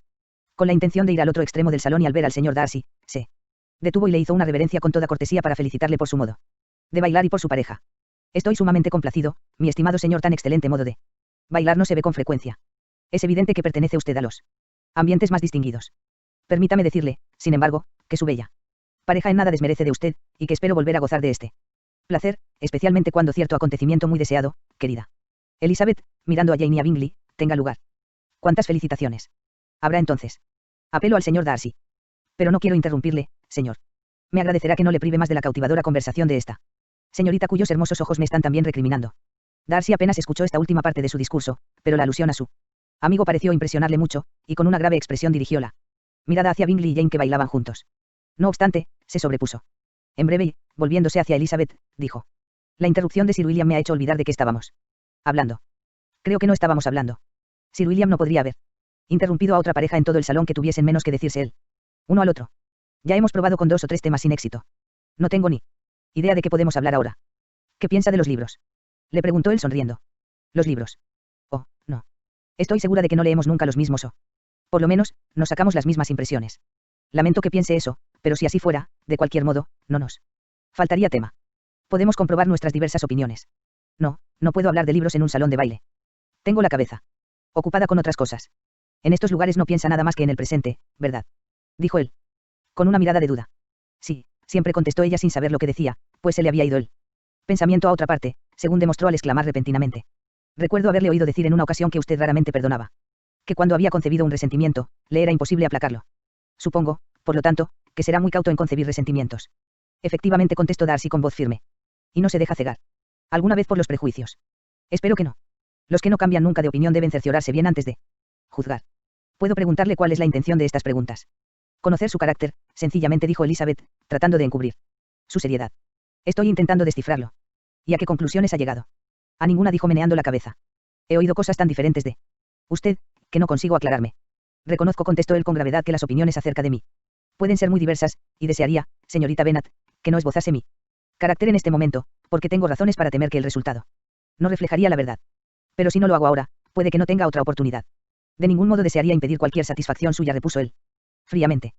Con la intención de ir al otro extremo del salón y al ver al señor Darcy, se detuvo y le hizo una reverencia con toda cortesía para felicitarle por su modo de bailar y por su pareja. Estoy sumamente complacido, mi estimado señor, tan excelente modo de bailar no se ve con frecuencia. Es evidente que pertenece usted a los ambientes más distinguidos. Permítame decirle, sin embargo, que su bella pareja en nada desmerece de usted, y que espero volver a gozar de este placer, especialmente cuando cierto acontecimiento muy deseado, querida Elizabeth, mirando a Jane y a Bingley, tenga lugar. ¿Cuántas felicitaciones habrá entonces? Apelo al señor Darcy. Pero no quiero interrumpirle, señor. Me agradecerá que no le prive más de la cautivadora conversación de esta señorita cuyos hermosos ojos me están también recriminando. Darcy apenas escuchó esta última parte de su discurso, pero la alusión a su amigo pareció impresionarle mucho, y con una grave expresión dirigió la mirada hacia Bingley y Jane que bailaban juntos. No obstante, se sobrepuso. En breve y, volviéndose hacia Elizabeth, dijo. La interrupción de Sir William me ha hecho olvidar de qué estábamos hablando. Creo que no estábamos hablando. Sir William no podría haber interrumpido a otra pareja en todo el salón que tuviesen menos que decirse él uno al otro. Ya hemos probado con 2 o 3 temas sin éxito. No tengo ni idea de qué podemos hablar ahora. ¿Qué piensa de los libros? Le preguntó él sonriendo. ¿Los libros? Oh, no. Estoy segura de que no leemos nunca los mismos o, por lo menos, nos sacamos las mismas impresiones. Lamento que piense eso, pero si así fuera, de cualquier modo, no nos faltaría tema. Podemos comprobar nuestras diversas opiniones. No, no puedo hablar de libros en un salón de baile. Tengo la cabeza ocupada con otras cosas. En estos lugares no piensa nada más que en el presente, ¿verdad? Dijo él. Con una mirada de duda. Sí, siempre contestó ella sin saber lo que decía, pues se le había ido el pensamiento a otra parte, según demostró al exclamar repentinamente. Recuerdo haberle oído decir en una ocasión que usted raramente perdonaba. Que cuando había concebido un resentimiento, le era imposible aplacarlo. Supongo, por lo tanto, que será muy cauto en concebir resentimientos. Efectivamente, contestó Darcy con voz firme. Y no se deja cegar. ¿Alguna vez por los prejuicios? Espero que no. Los que no cambian nunca de opinión deben cerciorarse bien antes de juzgar. Puedo preguntarle cuál es la intención de estas preguntas. Conocer su carácter, sencillamente, dijo Elizabeth, tratando de encubrir su seriedad. Estoy intentando descifrarlo. ¿Y a qué conclusiones ha llegado? A ninguna, dijo meneando la cabeza. He oído cosas tan diferentes de usted, que no consigo aclararme. Reconozco, contestó él con gravedad, que las opiniones acerca de mí pueden ser muy diversas, y desearía, señorita Bennet, que no esbozase mi carácter en este momento, porque tengo razones para temer que el resultado no reflejaría la verdad. Pero si no lo hago ahora, puede que no tenga otra oportunidad. De ningún modo desearía impedir cualquier satisfacción suya, repuso él fríamente.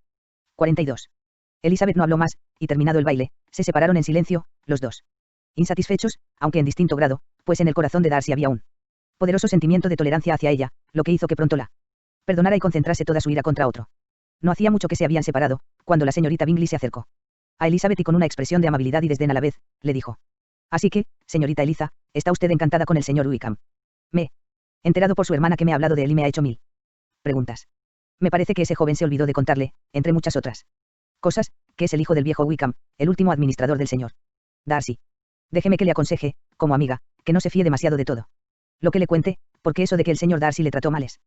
42. Elizabeth no habló más, y terminado el baile, se separaron en silencio, los dos insatisfechos, aunque en distinto grado, pues en el corazón de Darcy había un poderoso sentimiento de tolerancia hacia ella, lo que hizo que pronto la perdonara y concentrase toda su ira contra otro. No hacía mucho que se habían separado, cuando la señorita Bingley se acercó a Elizabeth y con una expresión de amabilidad y desdén a la vez, le dijo. Así que, señorita Eliza, está usted encantada con el señor Wickham. Me he enterado por su hermana que me ha hablado de él y me ha hecho 1000 preguntas. Me parece que ese joven se olvidó de contarle, entre muchas otras cosas, que es el hijo del viejo Wickham, el último administrador del señor Darcy. Déjeme que le aconseje, como amiga, que no se fíe demasiado de todo lo que le cuente, porque eso de que el señor Darcy le trató mal es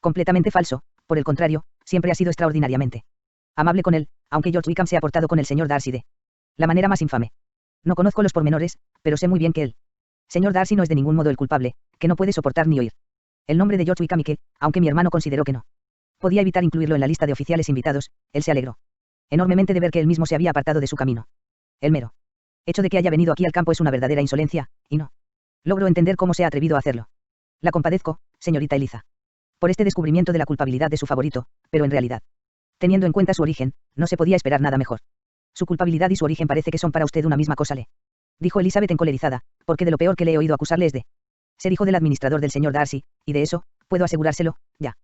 completamente falso. Por el contrario, siempre ha sido extraordinariamente amable con él, aunque George Wickham se ha portado con el señor Darcy de la manera más infame. No conozco los pormenores, pero sé muy bien que él señor Darcy no es de ningún modo el culpable, que no puede soportar ni oír el nombre de George Wickham y que, aunque mi hermano consideró que no podía evitar incluirlo en la lista de oficiales invitados, él se alegró enormemente de ver que él mismo se había apartado de su camino. El mero hecho de que haya venido aquí al campo es una verdadera insolencia, y no Logro entender cómo se ha atrevido a hacerlo. La compadezco, señorita Eliza. Por este descubrimiento de la culpabilidad de su favorito, pero en realidad, teniendo en cuenta su origen, no se podía esperar nada mejor. Su culpabilidad y su origen parece que son para usted una misma cosa, dijo Elizabeth encolerizada, porque de lo peor que le he oído acusarle es de ser hijo del administrador del señor Darcy, y de eso, puedo asegurárselo, ya.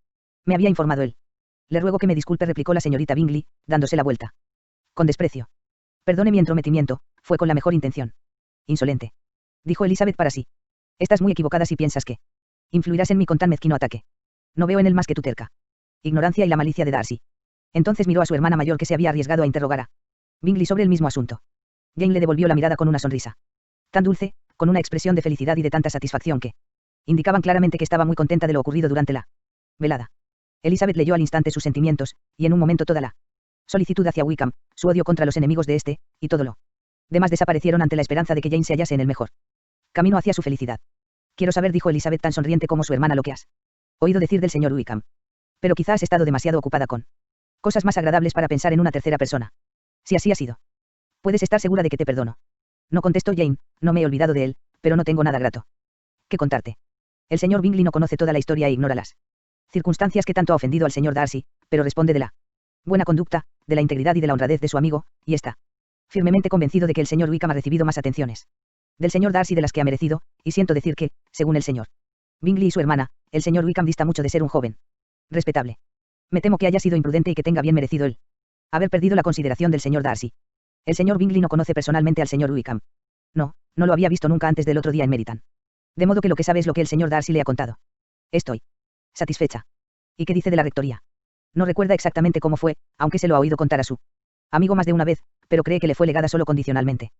Me había informado él. Le ruego que me disculpe, replicó la señorita Bingley, dándose la vuelta. Con desprecio. Perdone mi entrometimiento, fue con la mejor intención. Insolente. Dijo Elizabeth para sí. Estás muy equivocada si piensas que influirás en mí con tan mezquino ataque. No veo en él más que tu terca ignorancia y la malicia de Darcy. Entonces miró a su hermana mayor, que se había arriesgado a interrogar a Bingley sobre el mismo asunto. Jane le devolvió la mirada con una sonrisa tan dulce, con una expresión de felicidad y de tanta satisfacción que indicaban claramente que estaba muy contenta de lo ocurrido durante la velada. Elizabeth leyó al instante sus sentimientos, y en un momento toda la solicitud hacia Wickham, su odio contra los enemigos de este, y todo lo demás desaparecieron ante la esperanza de que Jane se hallase en el mejor camino hacia su felicidad. Quiero saber, dijo Elizabeth tan sonriente como su hermana, lo que has oído decir del señor Wickham. Pero quizás has estado demasiado ocupada con cosas más agradables para pensar en una tercera persona. Si así ha sido, puedes estar segura de que te perdono. No, contestó Jane, no me he olvidado de él, pero no tengo nada grato que contarte. El señor Bingley no conoce toda la historia e ignora las circunstancias que tanto ha ofendido al señor Darcy, pero responde de la buena conducta, de la integridad y de la honradez de su amigo, y está firmemente convencido de que el señor Wickham ha recibido más atenciones del señor Darcy de las que ha merecido, y siento decir que, según el señor Bingley y su hermana, el señor Wickham dista mucho de ser un joven respetable. Me temo que haya sido imprudente y que tenga bien merecido él haber perdido la consideración del señor Darcy. El señor Bingley no conoce personalmente al señor Wickham. No, no lo había visto nunca antes del otro día en Meryton. De modo que lo que sabe es lo que el señor Darcy le ha contado. Estoy satisfecha. ¿Y qué dice de la rectoría? No recuerda exactamente cómo fue, aunque se lo ha oído contar a su amigo más de una vez, pero cree que le fue legada solo condicionalmente.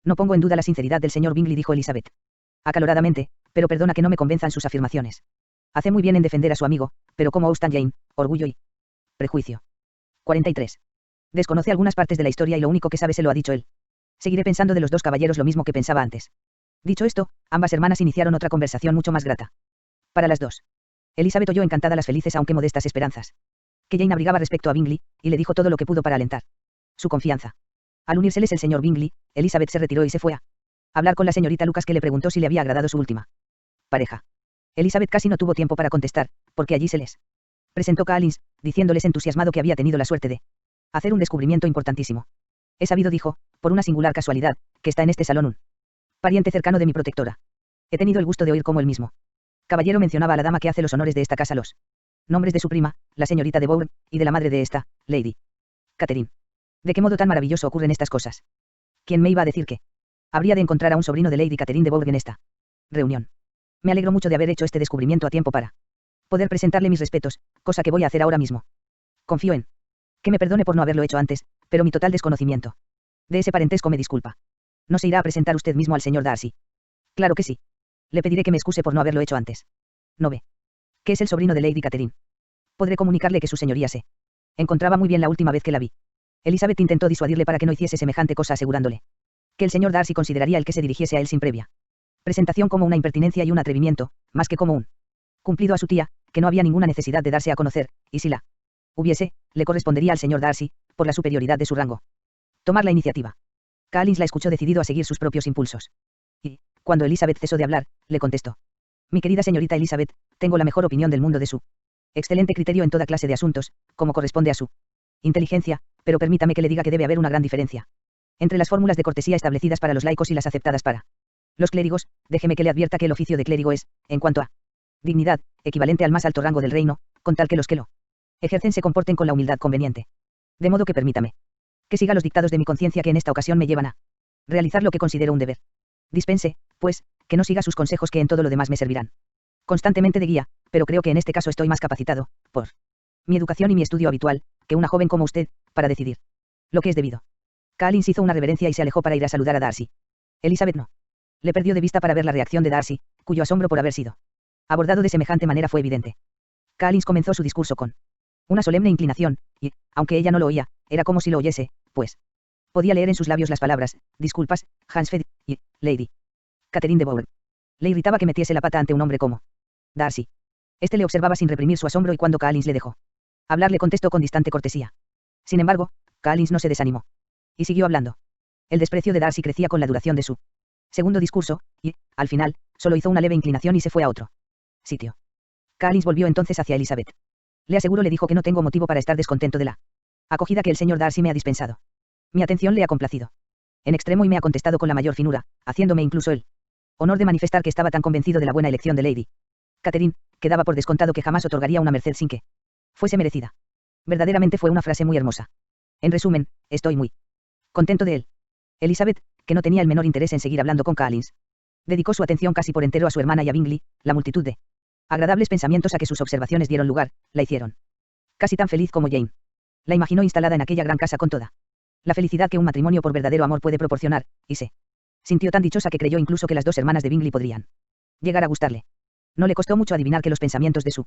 No pongo en duda la sinceridad del señor Bingley, dijo Elizabeth acaloradamente, pero perdona que no me convenzan sus afirmaciones. Hace muy bien en defender a su amigo, pero como Austin Jane, orgullo y prejuicio. 43. Desconoce algunas partes de la historia y lo único que sabe se lo ha dicho él. Seguiré pensando de los dos caballeros lo mismo que pensaba antes. Dicho esto, ambas hermanas iniciaron otra conversación mucho más grata para las dos. Elizabeth oyó encantada las felices aunque modestas esperanzas que Jane abrigaba respecto a Bingley, y le dijo todo lo que pudo para alentar su confianza. Al unírseles el señor Bingley, Elizabeth se retiró y se fue a hablar con la señorita Lucas, que le preguntó si le había agradado su última pareja. Elizabeth casi no tuvo tiempo para contestar, porque allí se les presentó Collins, diciéndoles entusiasmado que había tenido la suerte de hacer un descubrimiento importantísimo. He sabido, dijo, por una singular casualidad, que está en este salón un pariente cercano de mi protectora. He tenido el gusto de oír cómo el mismo caballero mencionaba a la dama que hace los honores de esta casa los nombres de su prima, la señorita de Bourne, y de la madre de esta, Lady Catherine. ¿De qué modo tan maravilloso ocurren estas cosas? ¿Quién me iba a decir que habría de encontrar a un sobrino de Lady Catherine de Bourne en esta reunión? Me alegro mucho de haber hecho este descubrimiento a tiempo para poder presentarle mis respetos, cosa que voy a hacer ahora mismo. Confío en que me perdone por no haberlo hecho antes, pero mi total desconocimiento de ese parentesco me disculpa. ¿No se irá a presentar usted mismo al señor Darcy? Claro que sí. Le pediré que me excuse por no haberlo hecho antes. No ve que es el sobrino de Lady Catherine. Podré comunicarle que su señoría se encontraba muy bien la última vez que la vi. Elizabeth intentó disuadirle para que no hiciese semejante cosa, asegurándole que el señor Darcy consideraría el que se dirigiese a él sin previa presentación como una impertinencia y un atrevimiento, más que como un cumplido a su tía, que no había ninguna necesidad de darse a conocer, y si la hubiese, le correspondería al señor Darcy, por la superioridad de su rango, tomar la iniciativa. Collins la escuchó decidido a seguir sus propios impulsos. Y, cuando Elizabeth cesó de hablar, le contestó: mi querida señorita Elizabeth, tengo la mejor opinión del mundo de su excelente criterio en toda clase de asuntos, como corresponde a su inteligencia, pero permítame que le diga que debe haber una gran diferencia entre las fórmulas de cortesía establecidas para los laicos y las aceptadas para los clérigos. Déjeme que le advierta que el oficio de clérigo es, en cuanto a dignidad, equivalente al más alto rango del reino, con tal que los que lo ejercen se comporten con la humildad conveniente. De modo que permítame que siga los dictados de mi conciencia, que en esta ocasión me llevan a realizar lo que considero un deber. Dispense, pues, que no siga sus consejos, que en todo lo demás me servirán constantemente de guía, pero creo que en este caso estoy más capacitado, por mi educación y mi estudio habitual, que una joven como usted, para decidir lo que es debido. Collins hizo una reverencia y se alejó para ir a saludar a Darcy. Elizabeth no le perdió de vista para ver la reacción de Darcy, cuyo asombro por haber sido abordado de semejante manera fue evidente. Collins comenzó su discurso con una solemne inclinación, y, aunque ella no lo oía, era como si lo oyese, pues podía leer en sus labios las palabras: disculpas, Hansford, y Lady Catherine de Bourne. Le irritaba que metiese la pata ante un hombre como Darcy. Este le observaba sin reprimir su asombro, y cuando Collins le dejó hablar le contestó con distante cortesía. Sin embargo, Collins no se desanimó y siguió hablando. El desprecio de Darcy crecía con la duración de su Segundo discurso, y, al final, solo hizo una leve inclinación y se fue a otro sitio. Collins volvió entonces hacia Elizabeth. Le aseguro, le dijo, que no tengo motivo para estar descontento de la acogida que el señor Darcy me ha dispensado. Mi atención le ha complacido en extremo y me ha contestado con la mayor finura, haciéndome incluso el honor de manifestar que estaba tan convencido de la buena elección de Lady Catherine, que daba por descontado que jamás otorgaría una merced sin que fuese merecida. Verdaderamente fue una frase muy hermosa. En resumen, estoy muy contento de él. Elizabeth, que no tenía el menor interés en seguir hablando con Collins, dedicó su atención casi por entero a su hermana y a Bingley. La multitud de agradables pensamientos a que sus observaciones dieron lugar, la hicieron casi tan feliz como Jane. La imaginó instalada en aquella gran casa con toda la felicidad que un matrimonio por verdadero amor puede proporcionar, y se sintió tan dichosa que creyó incluso que las dos hermanas de Bingley podrían llegar a gustarle. No le costó mucho adivinar que los pensamientos de su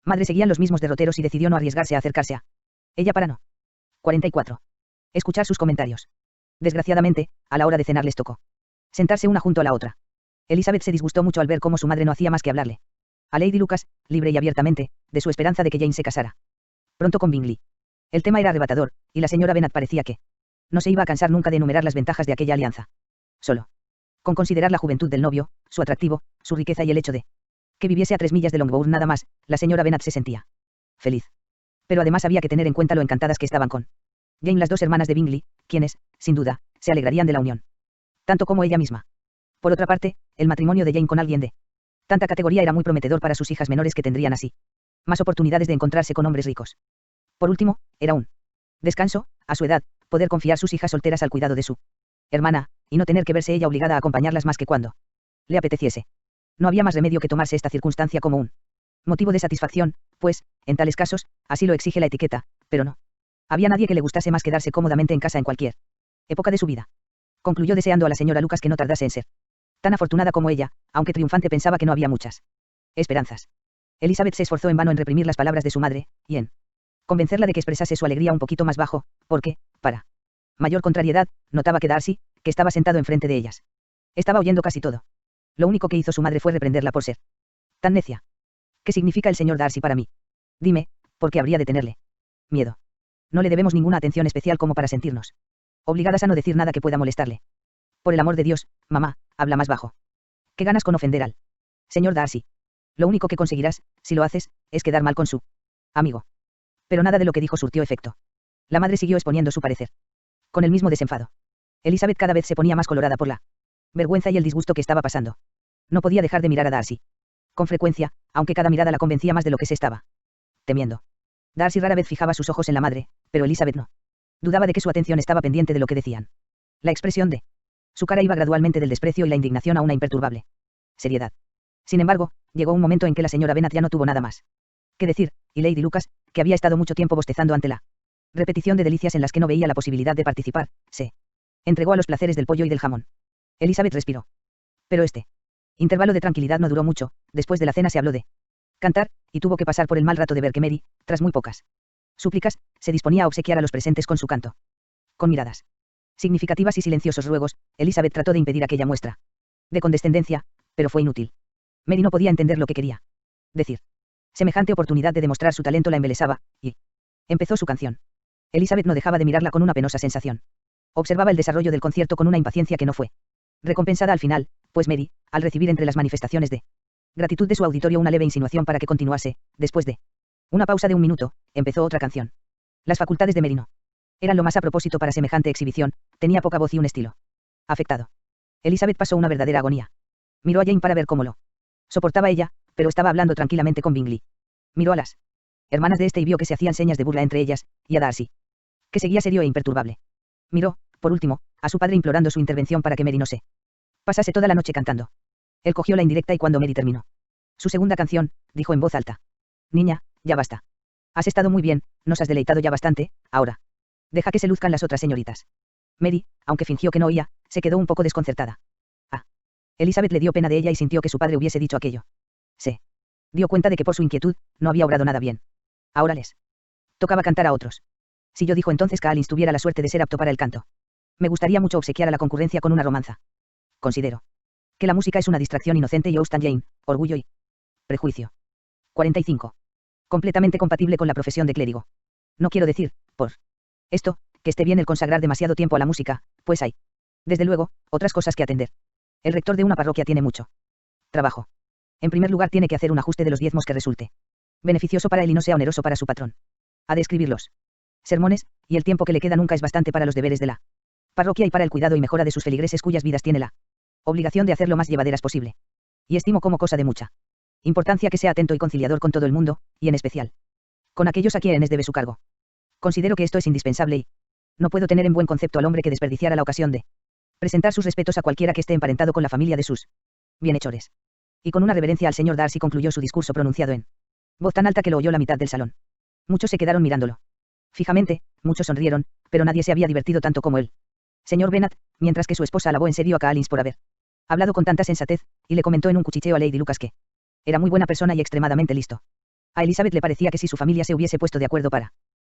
madre seguían los mismos derroteros y decidió no arriesgarse a acercarse a ella para no 44. Escuchar sus comentarios. Desgraciadamente, a la hora de cenar les tocó sentarse una junto a la otra. Elizabeth se disgustó mucho al ver cómo su madre no hacía más que hablarle a Lady Lucas, libre y abiertamente, de su esperanza de que Jane se casara pronto con Bingley. El tema era arrebatador, y la señora Bennet parecía que no se iba a cansar nunca de enumerar las ventajas de aquella alianza. Solo con considerar la juventud del novio, su atractivo, su riqueza y el hecho de que viviese a 3 millas de Longbourn nada más, la señora Bennet se sentía feliz. Pero además había que tener en cuenta lo encantadas que estaban con Jane las dos hermanas de Bingley, quienes, sin duda, se alegrarían de la unión, tanto como ella misma. Por otra parte, el matrimonio de Jane con alguien de tanta categoría era muy prometedor para sus hijas menores, que tendrían así más oportunidades de encontrarse con hombres ricos. Por último, era un descanso, a su edad, poder confiar sus hijas solteras al cuidado de su hermana, y no tener que verse ella obligada a acompañarlas más que cuando le apeteciese. No había más remedio que tomarse esta circunstancia como un motivo de satisfacción, pues, en tales casos, así lo exige la etiqueta, pero no había nadie que le gustase más quedarse cómodamente en casa en cualquier época de su vida. Concluyó deseando a la señora Lucas que no tardase en ser tan afortunada como ella, aunque triunfante pensaba que no había muchas esperanzas. Elizabeth se esforzó en vano en reprimir las palabras de su madre, y en convencerla de que expresase su alegría un poquito más bajo, porque, para mayor contrariedad, notaba que Darcy, que estaba sentado enfrente de ellas, estaba oyendo casi todo. Lo único que hizo su madre fue reprenderla por ser tan necia. ¿Qué significa el señor Darcy para mí? Dime, ¿por qué habría de tenerle miedo? No le debemos ninguna atención especial como para sentirnos obligadas a no decir nada que pueda molestarle. Por el amor de Dios, mamá, habla más bajo. ¿Qué ganas con ofender al señor Darcy? Lo único que conseguirás, si lo haces, es quedar mal con su amigo. Pero nada de lo que dijo surtió efecto. La madre siguió exponiendo su parecer, con el mismo desenfado. Elizabeth cada vez se ponía más colorada por la vergüenza y el disgusto que estaba pasando. No podía dejar de mirar a Darcy con frecuencia, aunque cada mirada la convencía más de lo que se estaba temiendo. Darcy rara vez fijaba sus ojos en la madre, pero Elizabeth no dudaba de que su atención estaba pendiente de lo que decían. La expresión de su cara iba gradualmente del desprecio y la indignación a una imperturbable seriedad. Sin embargo, llegó un momento en que la señora Bennet ya no tuvo nada más que decir, y Lady Lucas, que había estado mucho tiempo bostezando ante la repetición de delicias en las que no veía la posibilidad de participar, se entregó a los placeres del pollo y del jamón. Elizabeth respiró. Pero este intervalo de tranquilidad no duró mucho. Después de la cena se habló de cantar, y tuvo que pasar por el mal rato de ver que Mary, tras muy pocas súplicas, se disponía a obsequiar a los presentes con su canto. Con miradas significativas y silenciosos ruegos, Elizabeth trató de impedir aquella muestra de condescendencia, pero fue inútil. Mary no podía entender lo que quería decir. Semejante oportunidad de demostrar su talento la embelesaba, y empezó su canción. Elizabeth no dejaba de mirarla con una penosa sensación. Observaba el desarrollo del concierto con una impaciencia que no fue recompensada al final, pues Mary, al recibir entre las manifestaciones de gratitud de su auditorio una leve insinuación para que continuase, después de una pausa de un minuto, empezó otra canción. Las facultades de Mary no eran lo más a propósito para semejante exhibición, tenía poca voz y un estilo afectado. Elizabeth pasó una verdadera agonía. Miró a Jane para ver cómo lo soportaba ella, pero estaba hablando tranquilamente con Bingley. Miró a las hermanas de este y vio que se hacían señas de burla entre ellas, y a Darcy, que seguía serio e imperturbable. Miró, por último, a su padre implorando su intervención para que Mary no se pasase toda la noche cantando. Él cogió la indirecta y cuando Mary terminó su segunda canción, dijo en voz alta: Niña, ya basta. Has estado muy bien, nos has deleitado ya bastante, ahora deja que se luzcan las otras señoritas. Mary, aunque fingió que no oía, se quedó un poco desconcertada. Elizabeth le dio pena de ella y sintió que su padre hubiese dicho aquello. Se dio cuenta de que por su inquietud, no había obrado nada bien. Ahora les tocaba cantar a otros. Si yo, dijo entonces Collins, tuviera la suerte de ser apto para el canto, me gustaría mucho obsequiar a la concurrencia con una romanza. Considero que la música es una distracción inocente y Austin Jane, orgullo y prejuicio. 45. Completamente compatible con la profesión de clérigo. No quiero decir, por esto, que esté bien el consagrar demasiado tiempo a la música, pues hay, desde luego, otras cosas que atender. El rector de una parroquia tiene mucho trabajo. En primer lugar tiene que hacer un ajuste de los diezmos que resulte beneficioso para él y no sea oneroso para su patrón. Ha de escribirlos sermones, y el tiempo que le queda nunca es bastante para los deberes de la parroquia y para el cuidado y mejora de sus feligreses cuyas vidas tiene la obligación de hacer lo más llevaderas posible. Y estimo como cosa de mucha importancia que sea atento y conciliador con todo el mundo, y en especial con aquellos a quienes debe su cargo. Considero que esto es indispensable y no puedo tener en buen concepto al hombre que desperdiciara la ocasión de presentar sus respetos a cualquiera que esté emparentado con la familia de sus bienhechores. Y con una reverencia al señor Darcy concluyó su discurso pronunciado en voz tan alta que lo oyó la mitad del salón. Muchos se quedaron mirándolo fijamente, muchos sonrieron, pero nadie se había divertido tanto como él. Señor Bennet, mientras que su esposa alabó en serio a Collins por haber hablado con tanta sensatez, y le comentó en un cuchicheo a Lady Lucas que era muy buena persona y extremadamente listo. A Elizabeth le parecía que si su familia se hubiese puesto de acuerdo para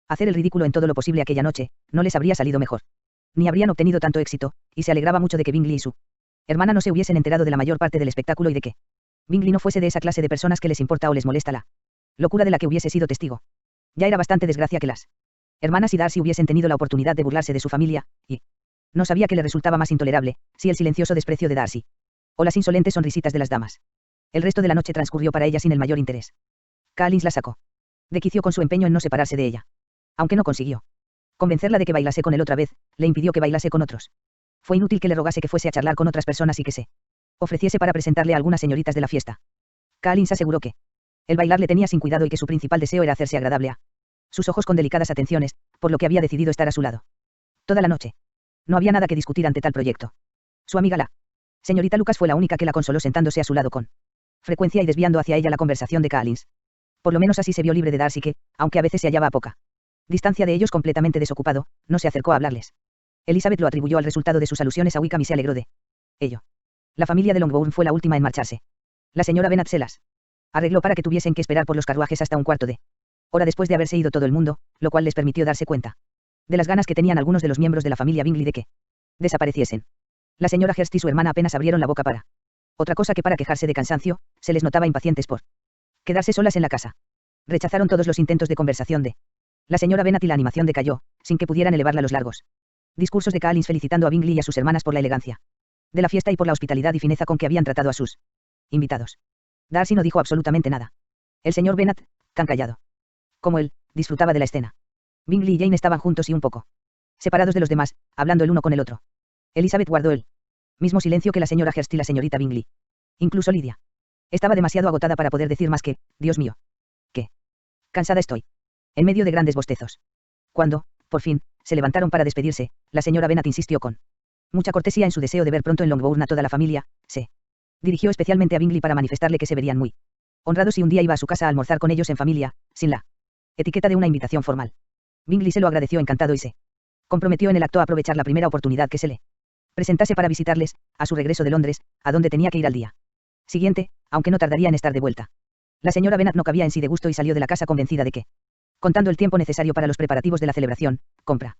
hacer el ridículo en todo lo posible aquella noche, no les habría salido mejor. Ni habrían obtenido tanto éxito, y se alegraba mucho de que Bingley y su hermana no se hubiesen enterado de la mayor parte del espectáculo y de que Bingley no fuese de esa clase de personas que les importa o les molesta la locura de la que hubiese sido testigo. Ya era bastante desgracia que las hermanas y Darcy hubiesen tenido la oportunidad de burlarse de su familia, y no sabía que le resultaba más intolerable, si el silencioso desprecio de Darcy, o las insolentes sonrisitas de las damas. El resto de la noche transcurrió para ella sin el mayor interés. Collins la sacó de quicio con su empeño en no separarse de ella. Aunque no consiguió convencerla de que bailase con él otra vez, le impidió que bailase con otros. Fue inútil que le rogase que fuese a charlar con otras personas y que se ofreciese para presentarle a algunas señoritas de la fiesta. Collins aseguró que el bailar le tenía sin cuidado y que su principal deseo era hacerse agradable a sus ojos con delicadas atenciones, por lo que había decidido estar a su lado toda la noche. No había nada que discutir ante tal proyecto. Su amiga la señorita Lucas fue la única que la consoló sentándose a su lado con frecuencia y desviando hacia ella la conversación de Collins. Por lo menos así se vio libre de Darcy que, aunque a veces se hallaba a poca distancia de ellos completamente desocupado, no se acercó a hablarles. Elizabeth lo atribuyó al resultado de sus alusiones a Wickham y se alegró de ello. La familia de Longbourn fue la última en marcharse. La señora Bennet se las arregló para que tuviesen que esperar por los carruajes hasta un cuarto de hora después de haberse ido todo el mundo, lo cual les permitió darse cuenta de las ganas que tenían algunos de los miembros de la familia Bingley de que desapareciesen. La señora Hurst y su hermana apenas abrieron la boca para otra cosa que para quejarse de cansancio, se les notaba impacientes por quedarse solas en la casa. Rechazaron todos los intentos de conversación de la señora Bennet y la animación decayó, sin que pudieran elevarla a los largos discursos de Collins felicitando a Bingley y a sus hermanas por la elegancia de la fiesta y por la hospitalidad y fineza con que habían tratado a sus invitados. Darcy no dijo absolutamente nada. El señor Bennet, tan callado como él, disfrutaba de la escena. Bingley y Jane estaban juntos y un poco separados de los demás, hablando el uno con el otro. Elizabeth guardó el mismo silencio que la señora Hurst y la señorita Bingley. Incluso Lydia estaba demasiado agotada para poder decir más que, Dios mío, qué cansada estoy. En medio de grandes bostezos. Cuando, por fin, se levantaron para despedirse, la señora Bennet insistió con mucha cortesía en su deseo de ver pronto en Longbourn a toda la familia, se dirigió especialmente a Bingley para manifestarle que se verían muy honrados y un día iba a su casa a almorzar con ellos en familia, sin la etiqueta de una invitación formal. Bingley se lo agradeció encantado y se comprometió en el acto a aprovechar la primera oportunidad que se le presentase para visitarles, a su regreso de Londres, a donde tenía que ir al día siguiente, aunque no tardaría en estar de vuelta. La señora Bennet no cabía en sí de gusto y salió de la casa convencida de que, contando el tiempo necesario para los preparativos de la celebración, compra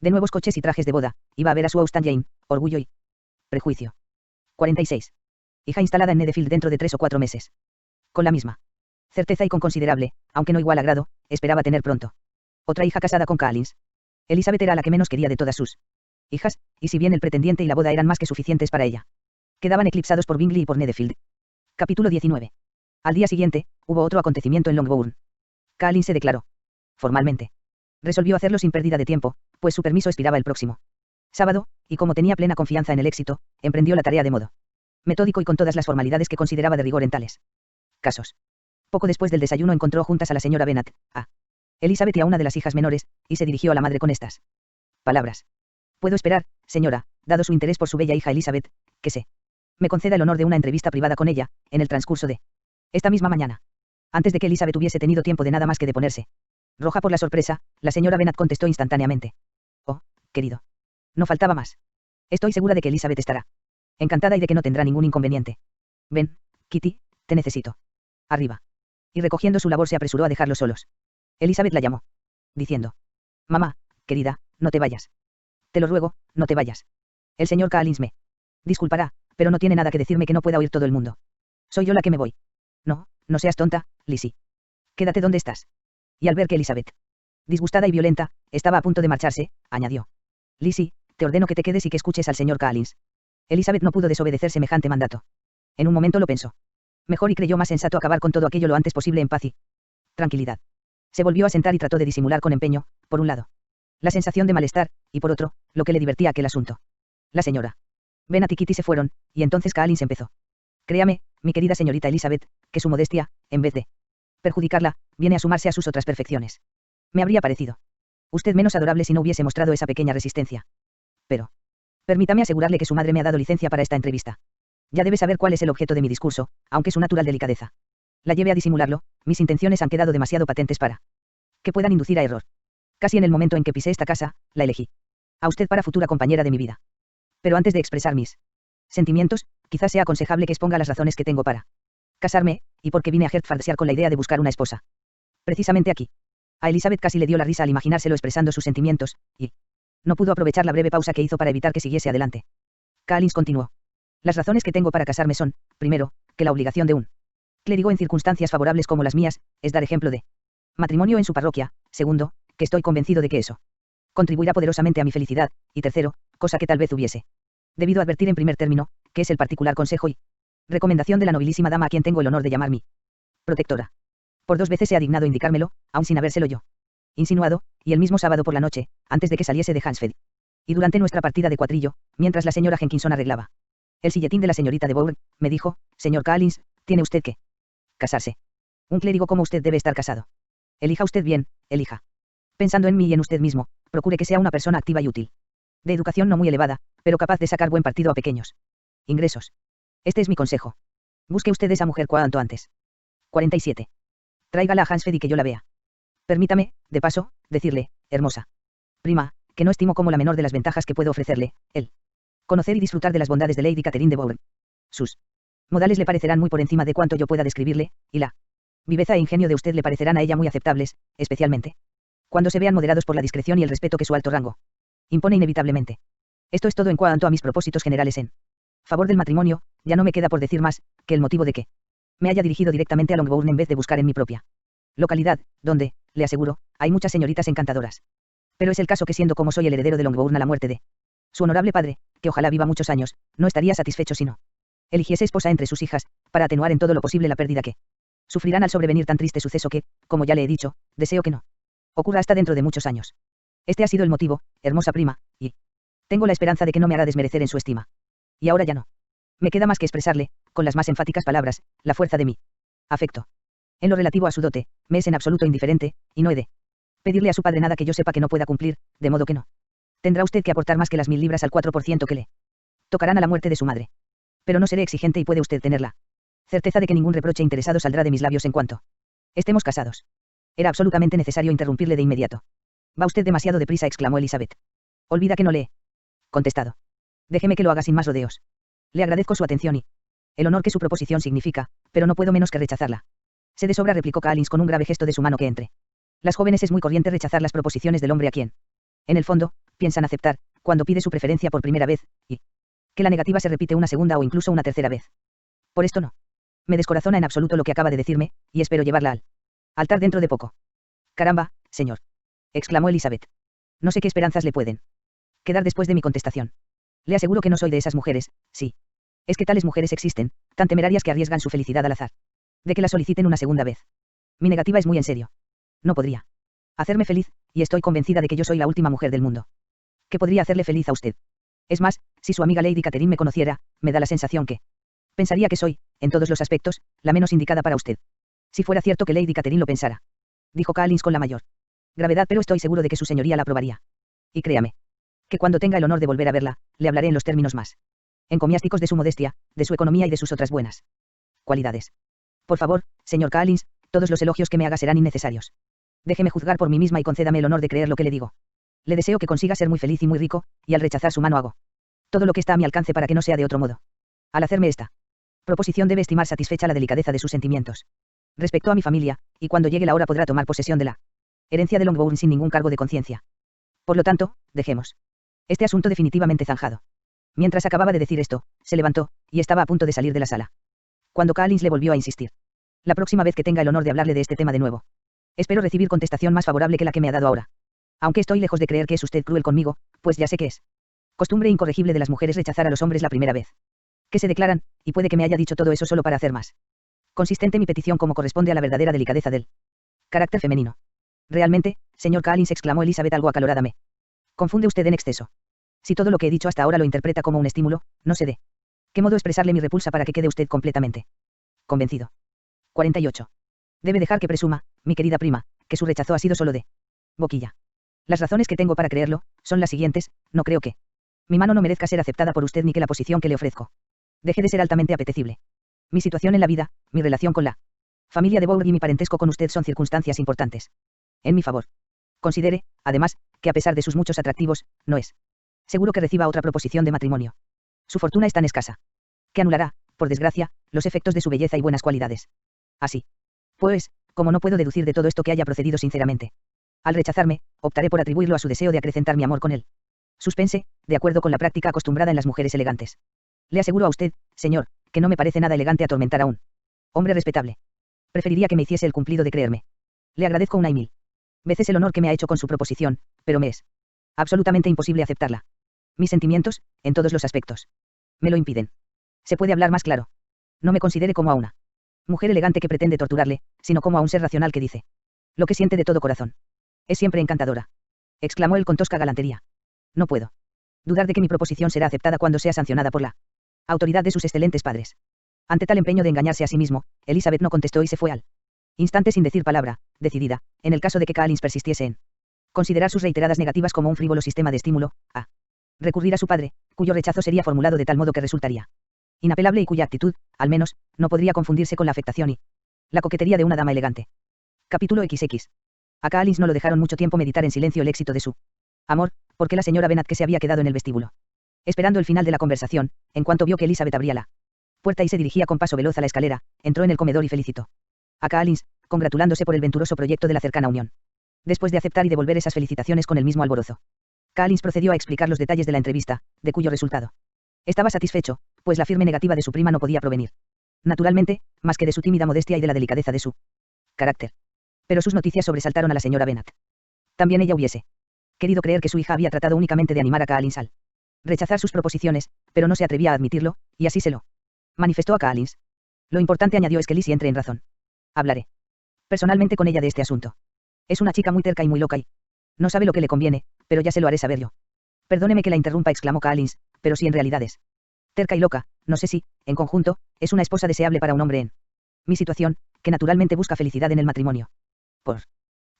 de nuevos coches y trajes de boda, iba a ver a su Austin Jane, Orgullo y Prejuicio. 46. Hija instalada en Netherfield dentro de 3 o 4 meses. Con la misma certeza y con considerable, aunque no igual agrado, esperaba tener pronto otra hija casada con Collins. Elizabeth era la que menos quería de todas sus hijas, y si bien el pretendiente y la boda eran más que suficientes para ella, quedaban eclipsados por Bingley y por Netherfield. Capítulo 19. Al día siguiente, hubo otro acontecimiento en Longbourn. Collins se declaró formalmente. Resolvió hacerlo sin pérdida de tiempo, pues su permiso expiraba el próximo sábado, y como tenía plena confianza en el éxito, emprendió la tarea de modo metódico y con todas las formalidades que consideraba de rigor en tales casos. Poco después del desayuno encontró juntas a la señora Bennet, a Elizabeth y a una de las hijas menores, y se dirigió a la madre con estas palabras. Puedo esperar, señora, dado su interés por su bella hija Elizabeth, que se me conceda el honor de una entrevista privada con ella, en el transcurso de esta misma mañana. Antes de que Elizabeth hubiese tenido tiempo de nada más que de ponerse roja por la sorpresa, la señora Bennet contestó instantáneamente. Oh, querido. No faltaba más. Estoy segura de que Elizabeth estará encantada y de que no tendrá ningún inconveniente. Ven, Kitty, te necesito. Arriba. Y recogiendo su labor se apresuró a dejarlos solos. Elizabeth la llamó, diciendo. Mamá, querida, no te vayas. Te lo ruego, no te vayas. El señor Collins me disculpará, pero no tiene nada que decirme que no pueda oír todo el mundo. Soy yo la que me voy. No, no seas tonta, Lizzie. Quédate donde estás. Y al ver que Elizabeth, disgustada y violenta, estaba a punto de marcharse, añadió. Lizzie, te ordeno que te quedes y que escuches al señor Collins. Elizabeth no pudo desobedecer semejante mandato. En un momento lo pensó. Mejor y creyó más sensato acabar con todo aquello lo antes posible en paz y tranquilidad. Se volvió a sentar y trató de disimular con empeño, por un lado, la sensación de malestar, y por otro, lo que le divertía aquel asunto. La señora Bennet y Kitty se fueron, y entonces Collins empezó. Créame, mi querida señorita Elizabeth, que su modestia, en vez de perjudicarla, viene a sumarse a sus otras perfecciones. Me habría parecido usted menos adorable si no hubiese mostrado esa pequeña resistencia. Pero permítame asegurarle que su madre me ha dado licencia para esta entrevista. Ya debe saber cuál es el objeto de mi discurso, aunque su natural delicadeza la lleve a disimularlo, mis intenciones han quedado demasiado patentes para que puedan inducir a error. Casi en el momento en que pisé esta casa, la elegí a usted para futura compañera de mi vida. Pero antes de expresar mis sentimientos, quizás sea aconsejable que exponga las razones que tengo para casarme, y porque vine a Hertfordshire con la idea de buscar una esposa. Precisamente aquí. A Elizabeth casi le dio la risa al imaginárselo expresando sus sentimientos, y no pudo aprovechar la breve pausa que hizo para evitar que siguiese adelante. Collins continuó. Las razones que tengo para casarme son, primero, que la obligación de un clérigo en circunstancias favorables como las mías, es dar ejemplo de matrimonio en su parroquia, segundo, que estoy convencido de que eso contribuirá poderosamente a mi felicidad, y tercero, cosa que tal vez hubiese debido advertir en primer término, que es el particular consejo y recomendación de la nobilísima dama a quien tengo el honor de llamar mi protectora. Por 2 veces se ha dignado indicármelo, aun sin habérselo yo insinuado, y el mismo sábado por la noche, antes de que saliese de Hansfeld. Y durante nuestra partida de cuatrillo, mientras la señora Jenkinson arreglaba el silletín de la señorita de Bourne, me dijo, señor Collins, tiene usted que casarse. Un clérigo como usted debe estar casado. Elija usted bien, elija. Pensando en mí y en usted mismo, procure que sea una persona activa y útil. De educación no muy elevada, pero capaz de sacar buen partido a pequeños ingresos. Este es mi consejo. Busque usted esa mujer cuanto antes. 47. Tráigala a Hansfeld y que yo la vea. Permítame, de paso, decirle, hermosa prima, que no estimo como la menor de las ventajas que puedo ofrecerle, el conocer y disfrutar de las bondades de Lady Catherine de Bourne. Sus modales le parecerán muy por encima de cuanto yo pueda describirle, y la viveza e ingenio de usted le parecerán a ella muy aceptables, especialmente cuando se vean moderados por la discreción y el respeto que su alto rango impone inevitablemente. Esto es todo en cuanto a mis propósitos generales en favor del matrimonio. Ya no me queda por decir más, que el motivo de que me haya dirigido directamente a Longbourn en vez de buscar en mi propia localidad, donde, le aseguro, hay muchas señoritas encantadoras. Pero es el caso que siendo como soy el heredero de Longbourn a la muerte de su honorable padre, que ojalá viva muchos años, no estaría satisfecho si no eligiese esposa entre sus hijas, para atenuar en todo lo posible la pérdida que sufrirán al sobrevenir tan triste suceso que, como ya le he dicho, deseo que no ocurra hasta dentro de muchos años. Este ha sido el motivo, hermosa prima, y tengo la esperanza de que no me hará desmerecer en su estima. Y ahora ya no me queda más que expresarle, con las más enfáticas palabras, la fuerza de mi afecto. En lo relativo a su dote, me es en absoluto indiferente, y no he de pedirle a su padre nada que yo sepa que no pueda cumplir, de modo que no tendrá usted que aportar más que las 1000 libras al 4% que le tocarán a la muerte de su madre. Pero no seré exigente y puede usted tenerla certeza de que ningún reproche interesado saldrá de mis labios en cuanto estemos casados. Era absolutamente necesario interrumpirle de inmediato. Va usted demasiado deprisa, exclamó Elizabeth. Olvida que no le he contestado. Déjeme que lo haga sin más rodeos. Le agradezco su atención y el honor que su proposición significa, pero no puedo menos que rechazarla. Se de sobra, replicó Collins con un grave gesto de su mano, que entre las jóvenes es muy corriente rechazar las proposiciones del hombre a quien, en el fondo, piensan aceptar, cuando pide su preferencia por primera vez, y que la negativa se repite una segunda o incluso una tercera vez. Por esto no me descorazona en absoluto lo que acaba de decirme, y espero llevarla al altar dentro de poco. Caramba, señor, exclamó Elizabeth. No sé qué esperanzas le pueden quedar después de mi contestación. Le aseguro que no soy de esas mujeres, sí. Es que tales mujeres existen, tan temerarias que arriesgan su felicidad al azar de que la soliciten una segunda vez. Mi negativa es muy en serio. No podría hacerme feliz, y estoy convencida de que yo soy la última mujer del mundo que podría hacerle feliz a usted. Es más, si su amiga Lady Catherine me conociera, me da la sensación que pensaría que soy, en todos los aspectos, la menos indicada para usted. Si fuera cierto que Lady Catherine lo pensara, dijo Collins con la mayor gravedad, pero estoy seguro de que su señoría la aprobaría. Y créame, que cuando tenga el honor de volver a verla, le hablaré en los términos más encomiásticos de su modestia, de su economía y de sus otras buenas cualidades. Por favor, señor Collins, todos los elogios que me haga serán innecesarios. Déjeme juzgar por mí misma y concédame el honor de creer lo que le digo. Le deseo que consiga ser muy feliz y muy rico, y al rechazar su mano hago todo lo que está a mi alcance para que no sea de otro modo. Al hacerme esta proposición debe estimar satisfecha la delicadeza de sus sentimientos respecto a mi familia, y cuando llegue la hora podrá tomar posesión de la herencia de Longbourn sin ningún cargo de conciencia. Por lo tanto, dejemos este asunto definitivamente zanjado. Mientras acababa de decir esto, se levantó, y estaba a punto de salir de la sala, cuando Collins le volvió a insistir. La próxima vez que tenga el honor de hablarle de este tema de nuevo, espero recibir contestación más favorable que la que me ha dado ahora. Aunque estoy lejos de creer que es usted cruel conmigo, pues ya sé que es Costumbre incorregible de las mujeres rechazar a los hombres la primera vez que se declaran, y puede que me haya dicho todo eso solo para hacer más consistente mi petición como corresponde a la verdadera delicadeza del carácter femenino. Realmente, señor Collins, exclamó Elizabeth algo acalorada, me confunde usted en exceso. Si todo lo que he dicho hasta ahora lo interpreta como un estímulo, no sé de qué modo expresarle mi repulsa para que quede usted completamente convencido. 48. Debe dejar que presuma, mi querida prima, que su rechazo ha sido solo de boquilla. Las razones que tengo para creerlo son las siguientes: no creo que mi mano no merezca ser aceptada por usted ni que la posición que le ofrezco deje de ser altamente apetecible. Mi situación en la vida, mi relación con la familia de Bourne y mi parentesco con usted son circunstancias importantes en mi favor. Considere, además, que a pesar de sus muchos atractivos, no es seguro que reciba otra proposición de matrimonio. Su fortuna es tan escasa que anulará, por desgracia, los efectos de su belleza y buenas cualidades. Así pues, como no puedo deducir de todo esto que haya procedido sinceramente al rechazarme, optaré por atribuirlo a su deseo de acrecentar mi amor con él. Suspense, de acuerdo con la práctica acostumbrada en las mujeres elegantes. Le aseguro a usted, señor, que no me parece nada elegante atormentar a un hombre respetable. Preferiría que me hiciese el cumplido de creerme. Le agradezco una y mil veces el honor que me ha hecho con su proposición, pero me es absolutamente imposible aceptarla. Mis sentimientos, en todos los aspectos, me lo impiden. ¿Se puede hablar más claro? No me considere como a una mujer elegante que pretende torturarle, sino como a un ser racional que dice lo que siente de todo corazón. Es siempre encantadora, exclamó él con tosca galantería. No puedo dudar de que mi proposición será aceptada cuando sea sancionada por la autoridad de sus excelentes padres. Ante tal empeño de engañarse a sí mismo, Elizabeth no contestó y se fue al instante sin decir palabra, decidida, en el caso de que Collins persistiese en considerar sus reiteradas negativas como un frívolo sistema de estímulo, a recurrir a su padre, cuyo rechazo sería formulado de tal modo que resultaría inapelable y cuya actitud, al menos, no podría confundirse con la afectación y la coquetería de una dama elegante. Capítulo XX. A Collins no lo dejaron mucho tiempo meditar en silencio el éxito de su amor, porque la señora Bennet, que se había quedado en el vestíbulo esperando el final de la conversación, en cuanto vio que Elizabeth abría la puerta y se dirigía con paso veloz a la escalera, entró en el comedor y felicitó a Collins, congratulándose por el venturoso proyecto de la cercana unión. Después de aceptar y devolver esas felicitaciones con el mismo alborozo, Collins procedió a explicar los detalles de la entrevista, de cuyo resultado estaba satisfecho, pues la firme negativa de su prima no podía provenir, naturalmente, más que de su tímida modestia y de la delicadeza de su carácter. Pero sus noticias sobresaltaron a la señora Bennet. También ella hubiese querido creer que su hija había tratado únicamente de animar a Collins al rechazar sus proposiciones, pero no se atrevía a admitirlo, y así se lo manifestó a Collins. Lo importante, añadió, es que Lizzie entre en razón. Hablaré personalmente con ella de este asunto. Es una chica muy terca y muy loca y no sabe lo que le conviene, pero ya se lo haré saber yo. Perdóneme que la interrumpa, exclamó Collins, pero si en realidad es terca y loca, no sé si, en conjunto, es una esposa deseable para un hombre en mi situación, que naturalmente busca felicidad en el matrimonio. Por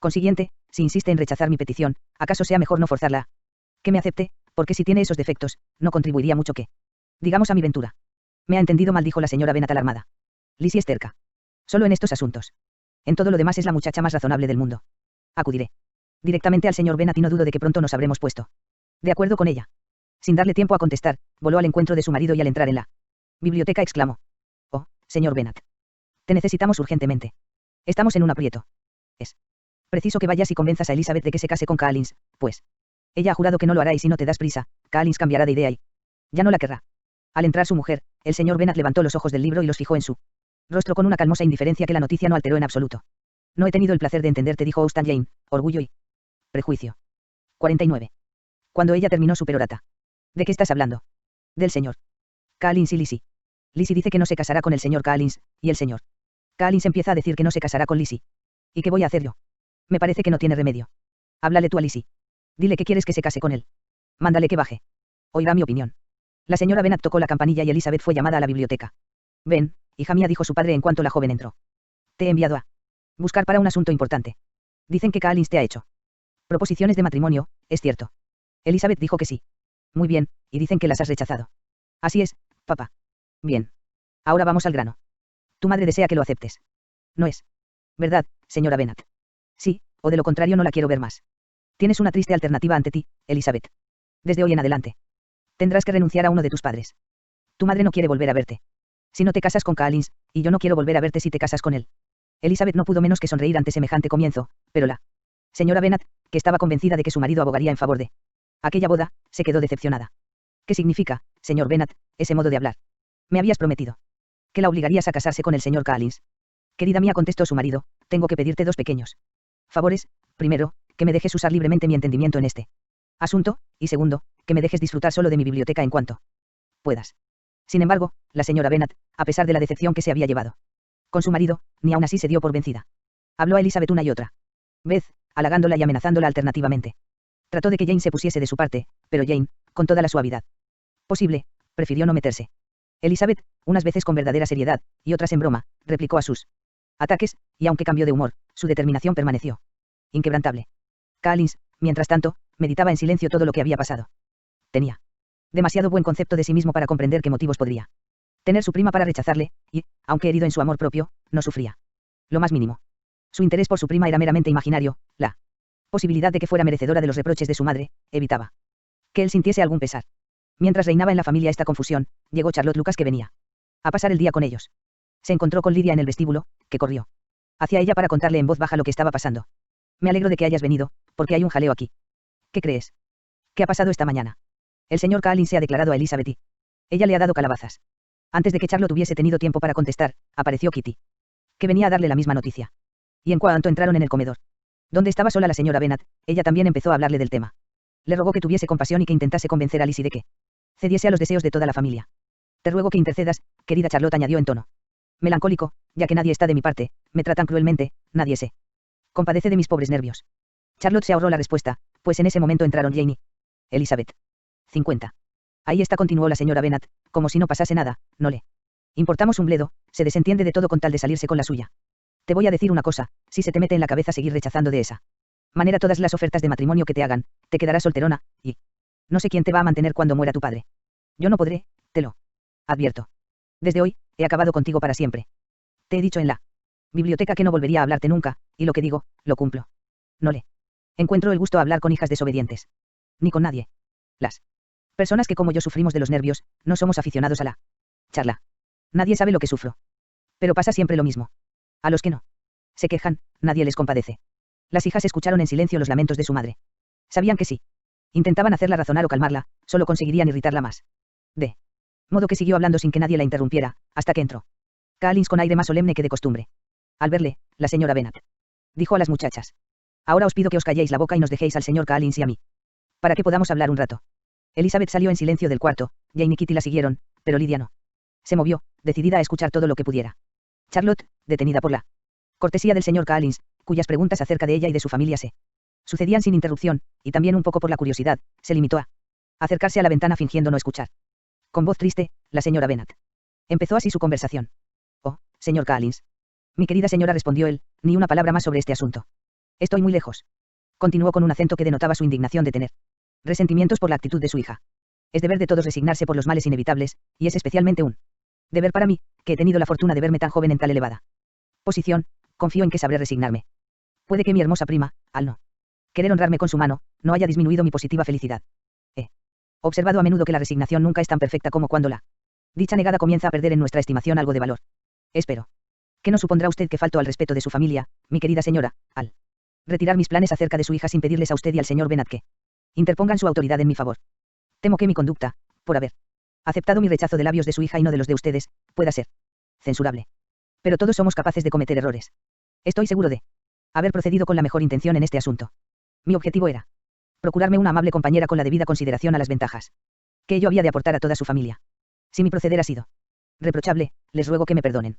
consiguiente, si insiste en rechazar mi petición, ¿acaso sea mejor no forzarla a que me acepte? Porque si tiene esos defectos, no contribuiría mucho que, digamos, a mi ventura. Me ha entendido mal, dijo la señora Bennet alarmada. Lizzie es terca. Solo en estos asuntos. En todo lo demás es la muchacha más razonable del mundo. Acudiré directamente al señor Bennet y no dudo de que pronto nos habremos puesto de acuerdo con ella. Sin darle tiempo a contestar, voló al encuentro de su marido y al entrar en la biblioteca exclamó: Oh, señor Bennet. Te necesitamos urgentemente. Estamos en un aprieto. Es preciso que vayas y convenzas a Elizabeth de que se case con Collins, pues ella ha jurado que no lo hará, y si no te das prisa, Collins cambiará de idea y ya no la querrá. Al entrar su mujer, el señor Bennet levantó los ojos del libro y los fijó en su rostro con una calmosa indiferencia que la noticia no alteró en absoluto. No he tenido el placer de entenderte, dijo Austen Jane, orgullo y prejuicio. 49. Cuando ella terminó su perorata. ¿De qué estás hablando? Del señor Collins y Lizzie. Lizzie dice que no se casará con el señor Collins, y el señor Collins empieza a decir que no se casará con Lizzie. ¿Y qué voy a hacer yo? Me parece que no tiene remedio. Háblale tú a Lizzie. Dile que quieres que se case con él. Mándale que baje. Oirá mi opinión. La señora Bennet tocó la campanilla y Elizabeth fue llamada a la biblioteca. Ven, hija mía, dijo su padre en cuanto la joven entró. Te he enviado a buscar para un asunto importante. Dicen que Collins te ha hecho proposiciones de matrimonio, ¿es cierto? Elizabeth dijo que sí. Muy bien, y dicen que las has rechazado. Así es, papá. Bien. Ahora vamos al grano. Tu madre desea que lo aceptes. No es verdad, señora Bennet. Sí, o de lo contrario no la quiero ver más. Tienes una triste alternativa ante ti, Elizabeth. Desde hoy en adelante tendrás que renunciar a uno de tus padres. Tu madre no quiere volver a verte si no te casas con Collins, y yo no quiero volver a verte si te casas con él. Elizabeth no pudo menos que sonreír ante semejante comienzo, pero la señora Bennet, que estaba convencida de que su marido abogaría en favor de aquella boda, se quedó decepcionada. ¿Qué significa, señor Bennet, ese modo de hablar? Me habías prometido que la obligarías a casarse con el señor Collins. Querida mía, contestó su marido, tengo que pedirte dos pequeños favores. Primero, que me dejes usar libremente mi entendimiento en este Asunto, y segundo, que me dejes disfrutar solo de mi biblioteca en cuanto puedas. Sin embargo, la señora Bennet, a pesar de la decepción que se había llevado con su marido, ni aún así se dio por vencida. Habló a Elizabeth una y otra vez, halagándola y amenazándola alternativamente. Trató de que Jane se pusiese de su parte, pero Jane, con toda la suavidad posible, prefirió no meterse. Elizabeth, unas veces con verdadera seriedad, y otras en broma, replicó a sus ataques, y aunque cambió de humor, su determinación permaneció inquebrantable. Collins, mientras tanto, meditaba en silencio todo lo que había pasado. Tenía demasiado buen concepto de sí mismo para comprender qué motivos podría tener su prima para rechazarle, y, aunque herido en su amor propio, no sufría lo más mínimo. Su interés por su prima era meramente imaginario, la posibilidad de que fuera merecedora de los reproches de su madre, evitaba que él sintiese algún pesar. Mientras reinaba en la familia esta confusión, llegó Charlotte Lucas, que venía a pasar el día con ellos. Se encontró con Lidia en el vestíbulo, que corrió hacia ella para contarle en voz baja lo que estaba pasando. Me alegro de que hayas venido, porque hay un jaleo aquí. ¿Qué crees? ¿Qué ha pasado esta mañana? El señor Collins se ha declarado a Elizabeth y ella le ha dado calabazas. Antes de que Charlotte hubiese tenido tiempo para contestar, apareció Kitty, que venía a darle la misma noticia. Y en cuanto entraron en el comedor, donde estaba sola la señora Bennet, ella también empezó a hablarle del tema. Le rogó que tuviese compasión y que intentase convencer a Lizzie de que cediese a los deseos de toda la familia. Te ruego que intercedas, querida Charlotte, añadió en tono melancólico, ya que nadie está de mi parte, me tratan cruelmente, nadie se compadece de mis pobres nervios. Charlotte se ahorró la respuesta, pues en ese momento entraron Jane y Elizabeth. 50. Ahí está, continuó la señora Bennet, como si no pasase nada, no le importamos un bledo, se desentiende de todo con tal de salirse con la suya. Te voy a decir una cosa, si se te mete en la cabeza seguir rechazando de esa manera todas las ofertas de matrimonio que te hagan, te quedarás solterona, y no sé quién te va a mantener cuando muera tu padre. Yo no podré, te lo advierto. Desde hoy, he acabado contigo para siempre. Te he dicho en la biblioteca que no volvería a hablarte nunca, y lo que digo, lo cumplo. No le encuentro el gusto a hablar con hijas desobedientes. Ni con nadie. Las personas que como yo sufrimos de los nervios, no somos aficionados a la charla. Nadie sabe lo que sufro. Pero pasa siempre lo mismo. A los que no se quejan, nadie les compadece. Las hijas escucharon en silencio los lamentos de su madre. Sabían que sí intentaban hacerla razonar o calmarla, solo conseguirían irritarla más. De modo que siguió hablando sin que nadie la interrumpiera, hasta que entró Collins con aire más solemne que de costumbre. Al verle, la señora Bennet dijo a las muchachas: ahora os pido que os calléis la boca y nos dejéis al señor Collins y a mí, para que podamos hablar un rato. Elizabeth salió en silencio del cuarto, Jane y Kitty la siguieron, pero Lidia no se movió, decidida a escuchar todo lo que pudiera. Charlotte, detenida por la cortesía del señor Collins, cuyas preguntas acerca de ella y de su familia se sucedían sin interrupción, y también un poco por la curiosidad, se limitó a acercarse a la ventana fingiendo no escuchar. Con voz triste, la señora Bennet empezó así su conversación. Oh, señor Collins. Mi querida señora, respondió él, ni una palabra más sobre este asunto. Estoy muy lejos. Continuó con un acento que denotaba su indignación de tener resentimientos por la actitud de su hija. Es deber de todos resignarse por los males inevitables, y es especialmente un deber para mí, que he tenido la fortuna de verme tan joven en tal elevada posición, confío en que sabré resignarme. Puede que mi hermosa prima, al no querer honrarme con su mano, no haya disminuido mi positiva felicidad. He observado a menudo que la resignación nunca es tan perfecta como cuando la dicha negada comienza a perder en nuestra estimación algo de valor. Espero que no supondrá usted que falto al respeto de su familia, mi querida señora, al retirar mis planes acerca de su hija sin pedirles a usted y al señor Bennet que interpongan su autoridad en mi favor. Temo que mi conducta, por haber aceptado mi rechazo de labios de su hija y no de los de ustedes, pueda ser censurable. Pero todos somos capaces de cometer errores. Estoy seguro de haber procedido con la mejor intención en este asunto. Mi objetivo era procurarme una amable compañera con la debida consideración a las ventajas que ello había de aportar a toda su familia. Si mi proceder ha sido reprochable, les ruego que me perdonen.